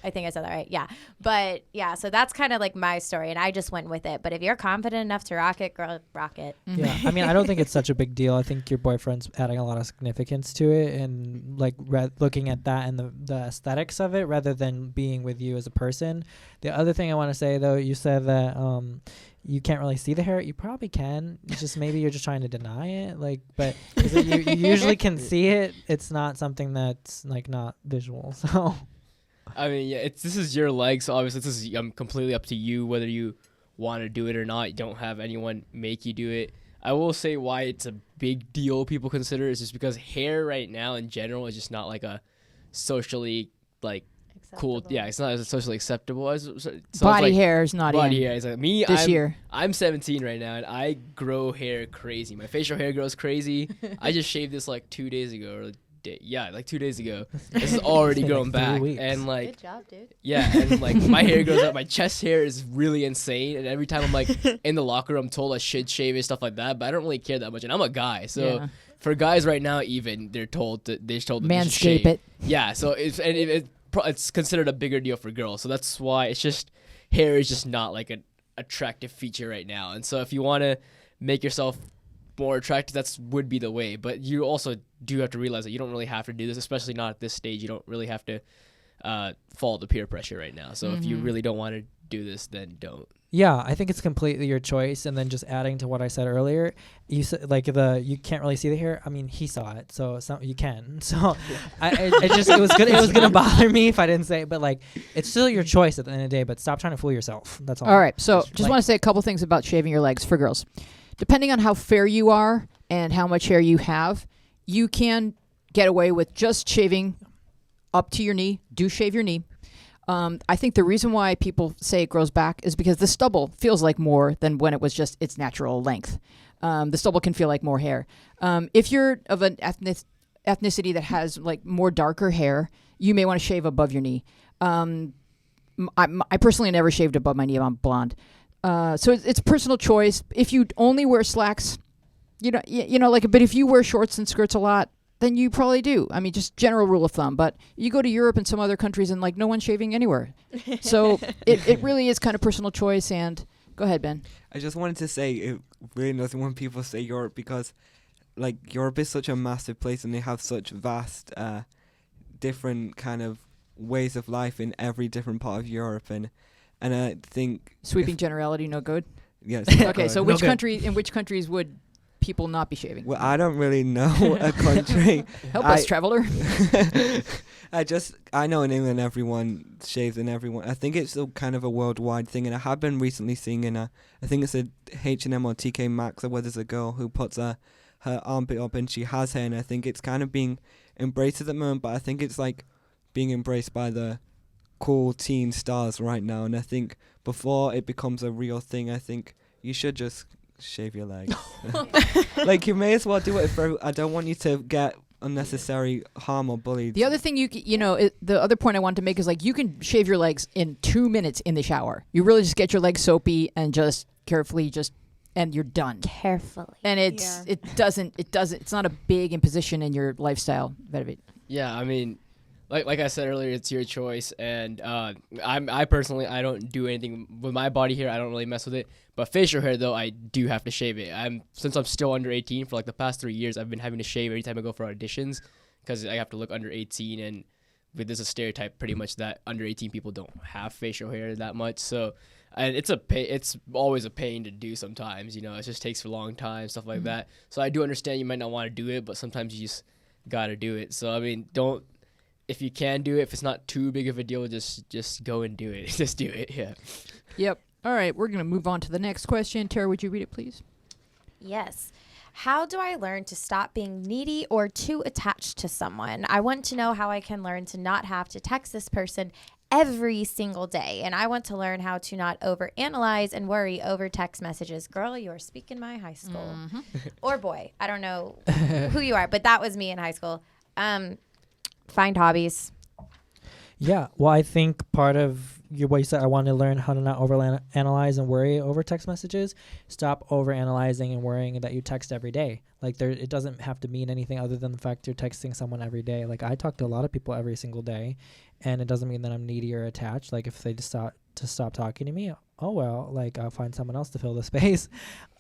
I think I said that right. Yeah. But yeah, so that's kind of like my story, and I just went with it. But if you're confident enough to rock it, girl, rock it. Yeah, I mean, I don't think it's such a big deal. I think your boyfriend's adding a lot of significance to it, and like looking at that and the aesthetics of it rather than being with you as a person. The other thing I want to say, though, you said that you can't really see the hair. You probably can. It's just maybe you're just trying to deny it. Like, but 'cause you usually can see it. It's not something that's like not visual. So. I mean, yeah, this is your leg, so obviously this is completely up to you whether you want to do it or not. You don't have anyone make you do it. I will say why it's a big deal people consider is just because hair right now in general is just not like a socially like cool. Yeah, it's not as socially acceptable as Body hair is not body in hair. It's like me this year. I'm 17 right now and I grow hair crazy. My facial hair grows crazy. I just shaved this like 2 days ago or like 2 days ago. This is already growing back, and like, good job, dude. yeah, and like my hair grows up. My chest hair is really insane, and every time I'm like in the locker room, I'm told I should shave it, stuff like that. But I don't really care that much, and I'm a guy, so for guys right now, even they're told that they should manscape shave. it. Yeah, so it's considered a bigger deal for girls, so that's why it's just hair is just not like an attractive feature right now, and so if you want to make yourself more attractive, that's would be the way. But you also do have to realize that you don't really have to do this, especially not at this stage. You don't really have to follow the peer pressure right now. So if you really don't want to do this, then don't. Yeah, I think it's completely your choice. And then just adding to what I said earlier, you said like you can't really see the hair. I mean, he saw it, so it's not, you can. So it was gonna bother me if I didn't say it. But like, it's still your choice at the end of the day. But stop trying to fool yourself. That's all. All right. So just want to say a couple things about shaving your legs for girls. Depending on how fair you are and how much hair you have, you can get away with just shaving up to your knee. Do shave your knee. I think the reason why people say it grows back is because the stubble feels like more than when it was just its natural length. The stubble can feel like more hair. If you're of an ethnicity that has like more darker hair, you may want to shave above your knee. I personally never shaved above my knee. I'm blonde. So it's personal choice. If you only wear slacks, you know, like, but if you wear shorts and skirts a lot, then you probably do. I mean, just general rule of thumb. But you go to Europe and some other countries and like no one's shaving anywhere. So it really is kind of personal choice. And go ahead, Ben. I just wanted to say it really annoys me when people say Europe because like Europe is such a massive place and they have such vast different kind of ways of life in every different part of Europe and I think Sweeping generality, no good. yes. Okay, so in which countries would people not be shaving? Well, I don't really know a country. Help us, traveler. I know in England everyone shaves and everyone. I think it's a kind of a worldwide thing, and I have been recently seeing I think it's a H&M or TK Maxx where there's a girl who puts her armpit up and she has hair, and I think it's kind of being embraced at the moment. But I think it's like being embraced by the cool teen stars right now, and I think before it becomes a real thing, I think you should just shave your legs. Like you may as well do it for I don't want you to get unnecessary harm or bullied. The other thing the other point I wanted to make is like you can shave your legs in 2 minutes in the shower. You really just get your legs soapy and just carefully and you're done. Carefully. And it's not a big imposition in your lifestyle. Yeah, I mean, like I said earlier, it's your choice, and I personally don't do anything with my body hair. I don't really mess with it. But facial hair though, I do have to shave it. Since I'm still under 18 for like the past 3 years, I've been having to shave every time I go for auditions because I have to look under 18, and there's a stereotype pretty much that under 18 people don't have facial hair that much. So, and it's always a pain to do sometimes. You know, it just takes a long time, stuff like that. So I do understand you might not want to do it, but sometimes you just gotta do it. So I mean, if you can do it, if it's not too big of a deal, just go and do it. Just do it, yeah. Yep. All right, we're going to move on to the next question. Tara, would you read it, please? Yes. How do I learn to stop being needy or too attached to someone? I want to know how I can learn to not have to text this person every single day. And I want to learn how to not overanalyze and worry over text messages. Girl, you are speaking my high school. Or boy. I don't know who you are, but that was me in high school. Find hobbies. Yeah, well, I think part of what you said, I want to learn how to not overanalyze and worry over text messages. Stop overanalyzing and worrying that you text every day. Like, it doesn't have to mean anything other than the fact you're texting someone every day. Like, I talk to a lot of people every single day, and it doesn't mean that I'm needy or attached. Like, if they decide to stop talking to me, oh well, like, I'll find someone else to fill the space.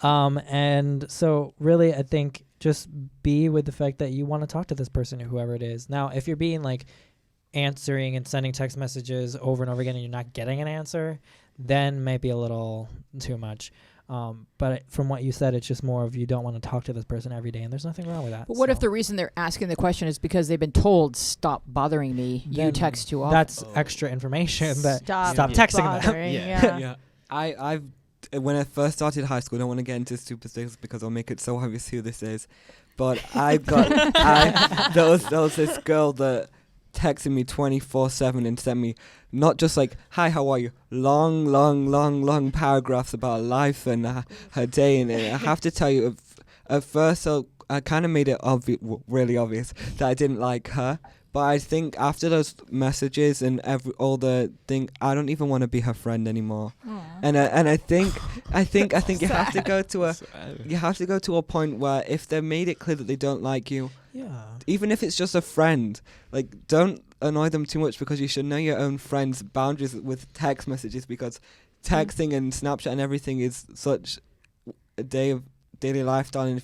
And so really, I think just be with the fact that you want to talk to this person, whoever it is. Now, if you're being like answering and sending text messages over and over again and you're not getting an answer, then maybe a little too much. But from what you said, it's just more of you don't want to talk to this person every day, and there's nothing wrong with that. But what if the reason they're asking the question is because they've been told, stop bothering me, you Then text too often? That's extra information that Stop texting them. bothering. Yeah. Yeah. I've when I first started high school, I don't want to get into statistics because I'll make it so obvious who this is. But there was this girl that texted me 24/7 and sent me not just like, hi, how are you, long paragraphs about life and her day. And I have to tell you, at first, so I kind of made it really obvious that I didn't like her. But I think after those messages and all the thing, I don't even want to be her friend anymore. And I think you have to go to a point where if they made it clear that they don't like you, even if it's just a friend, like, don't annoy them too much, because you should know your own friends' boundaries with text messages, because texting and Snapchat and everything is such a daily lifestyle, and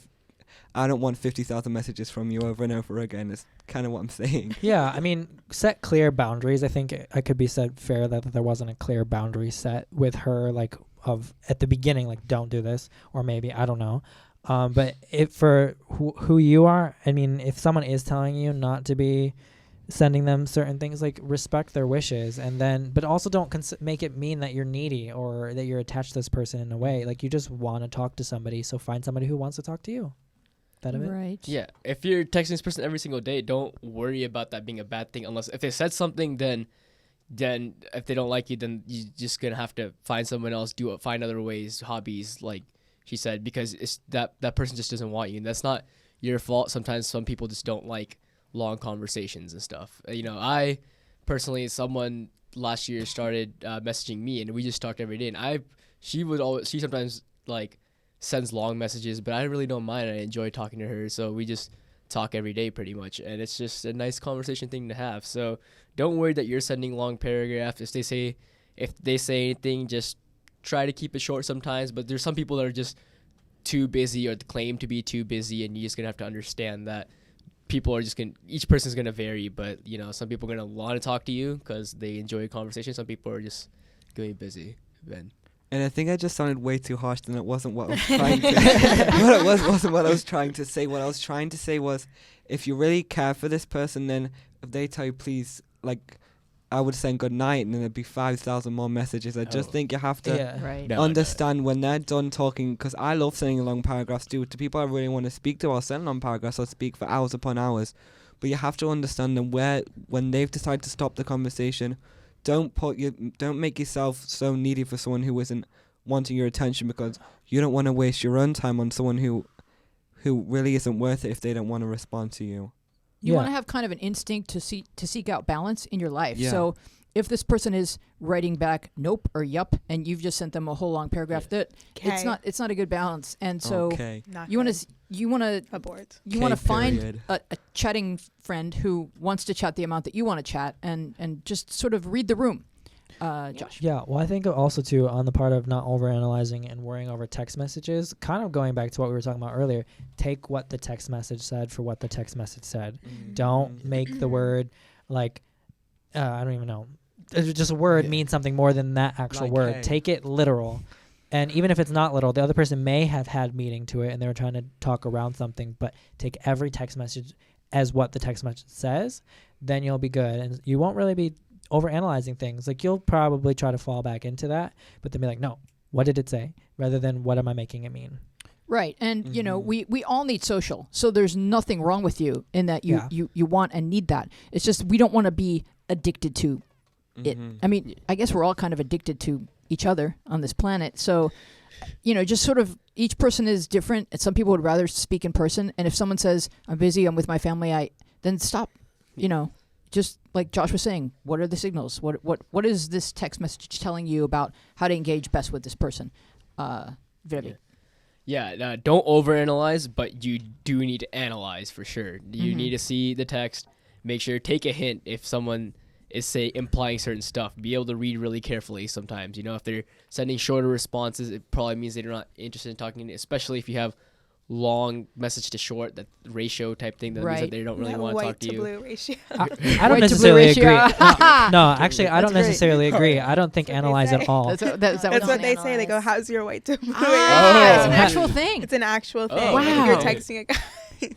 I don't want 50,000 messages from you over and over again. It's kind of what I'm saying. Yeah, I mean, set clear boundaries. I think it could be said fair that there wasn't a clear boundary set with her, like, of at the beginning, like, don't do this, or maybe, I don't know. But for who you are, I mean, if someone is telling you not to be sending them certain things, like, respect their wishes, and then, but also don't make it mean that you're needy or that you're attached to this person in a way. Like, you just want to talk to somebody, so find somebody who wants to talk to you. That of it? Right. Yeah, if you're texting this person every single day, don't worry about that being a bad thing. Unless if they said something, then if they don't like you, then you're just gonna have to find someone else, find other ways, hobbies, like she said, because it's that person just doesn't want you, and that's not your fault. Sometimes some people just don't like long conversations and stuff. I personally, someone last year started messaging me, and we just talked every day, and she sometimes like sends long messages, but I really don't mind. I enjoy talking to her, so we just talk every day pretty much, and it's just a nice conversation thing to have. So don't worry that you're sending long paragraphs. If they say anything, just try to keep it short sometimes. But there's some people that are just too busy or claim to be too busy, and you're just gonna have to understand that people are just each person's gonna vary. But some people are gonna want to talk to you because they enjoy a conversation. Some people are just gonna be busy. Ben. And I think I just sounded way too harsh, and it wasn't what I was trying to wasn't what I was trying to say. What I was trying to say was, if you really care for this person, then if they tell you please, like, I would send good night, and then there'd be 5,000 more messages. I just think you have to Right. understand when they're done talking, because I love sending long paragraphs too. To people I really want to speak to, I'll send long paragraphs. I'll speak for hours upon hours. But you have to understand them when they've decided to stop the conversation. Don't make yourself so needy for someone who isn't wanting your attention, because you don't want to waste your own time on someone who really isn't worth it if they don't want to respond to you. You want to have kind of an instinct to seek out balance in your life. Yeah. So if this person is writing back nope or yup, and you've just sent them a whole long paragraph, it's not a good balance. And so you want to abort. You want to find period. a chatting friend who wants to chat the amount that you want to chat, and just sort of read the room. Josh. Yeah, well, I think also too, on the part of not overanalyzing and worrying over text messages, kind of going back to what we were talking about earlier, take what the text message said for what the text message said. Don't make the word like, I don't even know, just a word means something more than that actual word. Hey. Take it literal. And even if it's not literal, the other person may have had meaning to it and they were trying to talk around something, but take every text message as what the text message says, then you'll be good. And you won't really be overanalyzing things. Like, you'll probably try to fall back into that, but then be like, no, what did it say? Rather than what am I making it mean? Right. And, we all need social. So there's nothing wrong with you in that you want and need that. It's just we don't want to be addicted to I mean, I guess we're all kind of addicted to each other on this planet. So, just sort of each person is different. And some people would rather speak in person. And if someone says, I'm busy, I'm with my family, then stop. Just like Josh was saying, what are the signals? What is this text message telling you about how to engage best with this person? Very. Yeah, don't overanalyze, but you do need to analyze for sure. You need to see the text, make sure, take a hint if someone is, say, implying certain stuff. Be able to read really carefully sometimes. If they're sending shorter responses, it probably means they're not interested in talking, especially if you have long message to short, that ratio type thing, that means that they don't really want to talk to you. White to blue ratio. I don't necessarily agree. No, actually, I don't great. necessarily agree. I don't think analyze at all. That's what they say. They go, how's your white to blue It's ratio? an actual thing. It's an actual thing. Oh, Like if you're wow. texting a guy.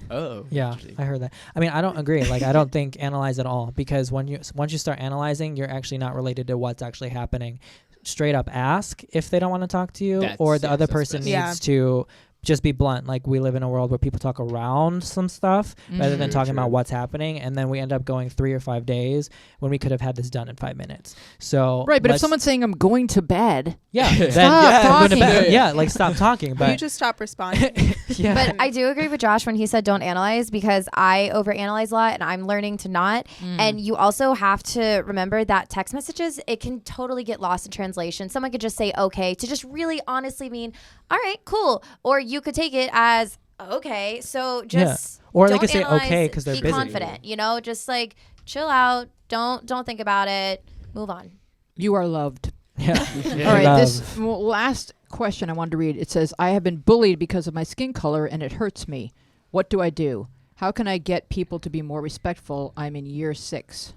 Oh, Yeah, I heard that. I mean, I don't agree. Like, I don't think analyze at all, because once you start analyzing, you're actually not related to what's actually happening. Straight up ask if they don't want to talk to you, or the other person needs to just be blunt. Like, we live in a world where people talk around some stuff rather than talking about what's happening, and then we end up going 3 or 5 days when we could have had this done in 5 minutes. So Right, but if someone's saying I'm going to bed, then Stop I'm going to talking. bed. Yeah, like, stop talking. But You just stop responding. yeah, But I do agree with Josh when he said don't analyze, because I overanalyze a lot and I'm learning to not. And you also have to remember that text messages, it can totally get lost in translation. Someone could just say okay to just really honestly mean, all right, cool. Or you could take it as okay. So just or they don't could say analyze, okay because they're be busy. confident, just like chill out. Don't think about it. Move on. you are loved. Yeah. All right, this last question I wanted to read. It says, I have been bullied because of my skin color and it hurts me. What do I do? How can I get people to be more respectful? I'm in year 6.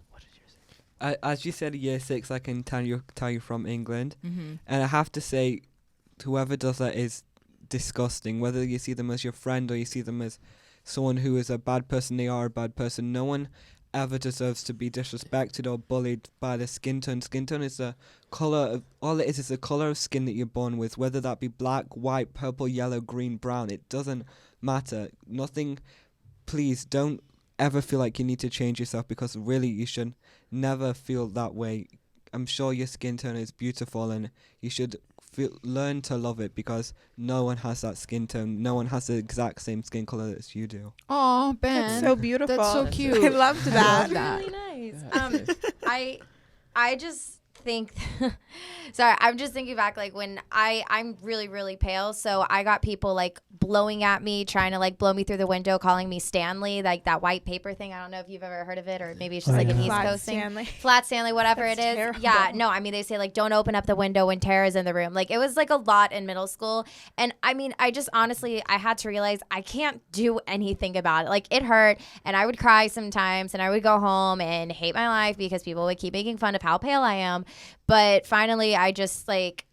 As you said, year 6, I can tell you from England, Mm-hmm. and I have to say, whoever does that is disgusting. Whether you see them as your friend or you see them as someone who is a bad person, they are a bad person. No one ever deserves to be disrespected or bullied by the skin tone. Skin tone is the color of, all it is the color of skin that you're born with, whether that be black, white, purple, yellow, green, brown. It doesn't matter. Nothing. Please don't ever feel like you need to change yourself, because really you should never feel that way. I'm sure your skin tone is beautiful and you should learn to love it, because no one has that skin tone. No one has the exact same skin color as you do. Oh, Ben. That's so beautiful. That's so cute. I loved that. Really nice. I just think sorry, I'm just thinking back, like when I'm really, really pale, so I got people like blowing at me, trying to like blow me through the window, calling me Stanley, like that white paper thing. I don't know if you've ever heard of it, or maybe it's just like an East Flat Coast thing. Stanley. Flat Stanley, whatever That's it is. terrible. Yeah, no, I mean, they say like don't open up the window when Tara's in the room. Like it was like a lot in middle school, and I mean, I just honestly, I had to realize I can't do anything about it. Like it hurt, and I would cry sometimes, and I would go home and hate my life because people would keep making fun of how pale I am. But finally, I just like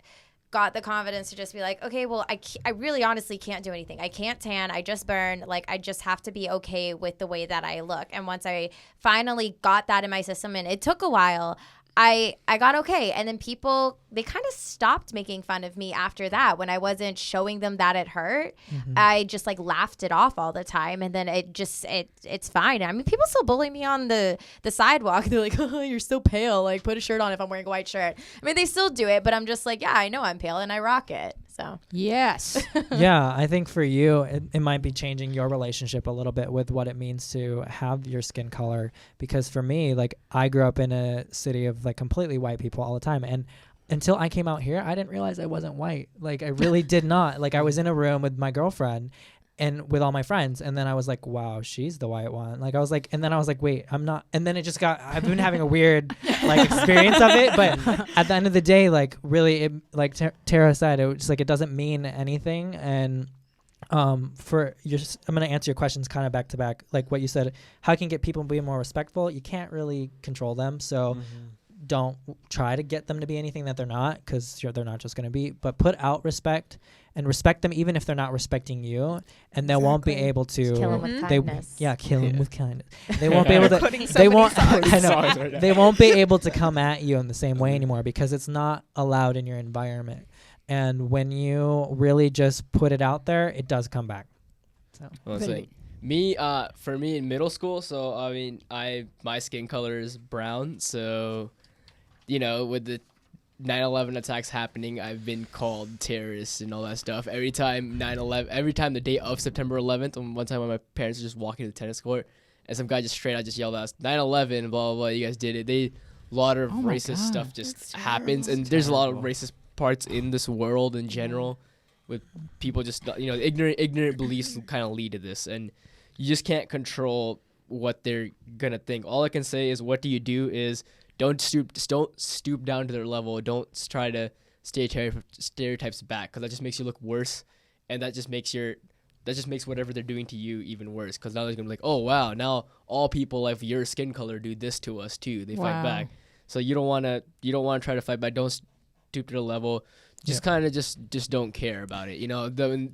got the confidence to just be like, okay, well, I really honestly can't do anything. I can't tan. I just burn. Like, I just have to be okay with the way that I look. And once I finally got that in my system, and it took a while, I got okay. And then people, they kind of stopped making fun of me after that. When I wasn't showing them that it hurt, I just like laughed it off all the time. And then it's fine. I mean, people still bully me on the sidewalk. They're like, oh, you're so pale. Like, put a shirt on if I'm wearing a white shirt. I mean, they still do it, but I'm just like, yeah, I know I'm pale and I rock it. So Yes. Yeah, I think for you, it might be changing your relationship a little bit with what it means to have your skin color. Because for me, like, I grew up in a city of like completely white people all the time, and until I came out here, I didn't realize I wasn't white. Like, I really did not. Like, I was in a room with my girlfriend and with all my friends, and then I was like, wow, she's the white one. Like, I was like, and then I was like, wait, I'm not. And then it just got, I've been having a weird like experience of it, but at the end of the day, like, really, it, like Tara said, it was like, it doesn't mean anything. And for your, I'm going to answer your questions kind of back to back. Like what you said, how can you get people to be more respectful? You can't really control them. So don't try to get them to be anything that they're not, because they're not just going to be, but put out respect and respect them even if they're not respecting you, and they won't be able to kill them with kindness. kill them with kindness. They won't be able to Quoting they won't somebody's I songs know right now. they won't be able to come at you in the same way anymore, because it's not allowed in your environment. And when you really just put it out there, it does come back. So Well, it's like for me in middle school, so I mean, my skin color is brown, so with the 9/11 attacks happening, I've been called terrorist and all that stuff. Every time the day of September 11th, and one time when my parents were just walking to the tennis court, and some guy just straight out just yelled at us, 9/11, blah, blah, blah, you guys did it. A lot of racist stuff just happens, and there's a lot of racist parts in this world in general, with people just, ignorant beliefs kind of lead to this, and you just can't control what they're gonna think. All I can say is, what do you do is, don't stoop down to their level. Don't try to stereotypes back, because that just makes you look worse, and that just makes whatever they're doing to you even worse. Because now they're gonna be like, oh wow, now all people of your skin color do this to us too. They fight back. So you don't wanna try to fight back. Don't stoop to the level. Just kind of just don't care about it.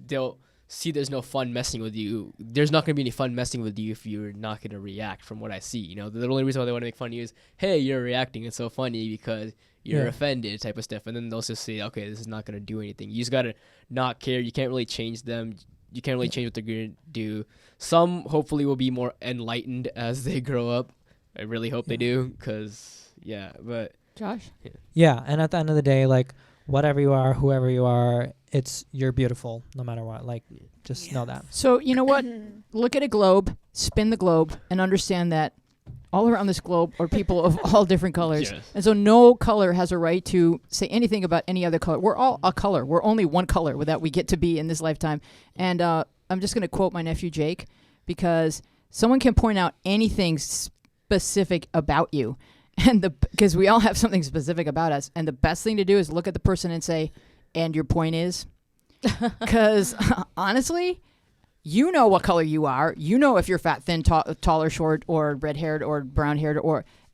They'll see there's no fun messing with you. There's not going to be any fun messing with you if you're not going to react, from what I see. The only reason why they want to make fun of you is, hey, you're reacting. It's so funny because you're offended type of stuff. And then they'll just say, okay, this is not going to do anything. You just got to not care. You can't really change them. You can't really change what they're going to do. Some hopefully will be more enlightened as they grow up. I really hope they do, because, but... Josh? Yeah, and at the end of the day, like, whatever you are, whoever you are, you're beautiful no matter what. Like, just know that. So, you know what? Look at a globe, spin the globe, and understand that all around this globe are people of all different colors. Yes. And so no color has a right to say anything about any other color. We're all a color. We're only one color that we get to be in this lifetime. And I'm just going to quote my nephew Jake, because someone can point out anything specific about you. And because we all have something specific about us, and the best thing to do is look at the person and say, and your point is? Because honestly, you know what color you are. You know if you're fat, thin, tall or short, or red-haired or brown-haired,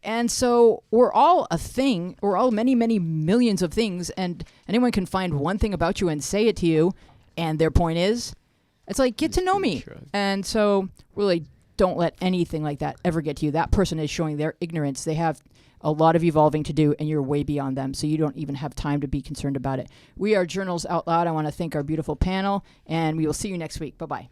and so we're all a thing. We're all many, many millions of things, and anyone can find one thing about you and say it to you, and their point is? It's like, get to know me. And so really don't let anything like that ever get to you. That person is showing their ignorance. They have a lot of evolving to do, and you're way beyond them, so you don't even have time to be concerned about it. We are Journals Out Loud. I want to thank our beautiful panel, and we will see you next week. Bye-bye.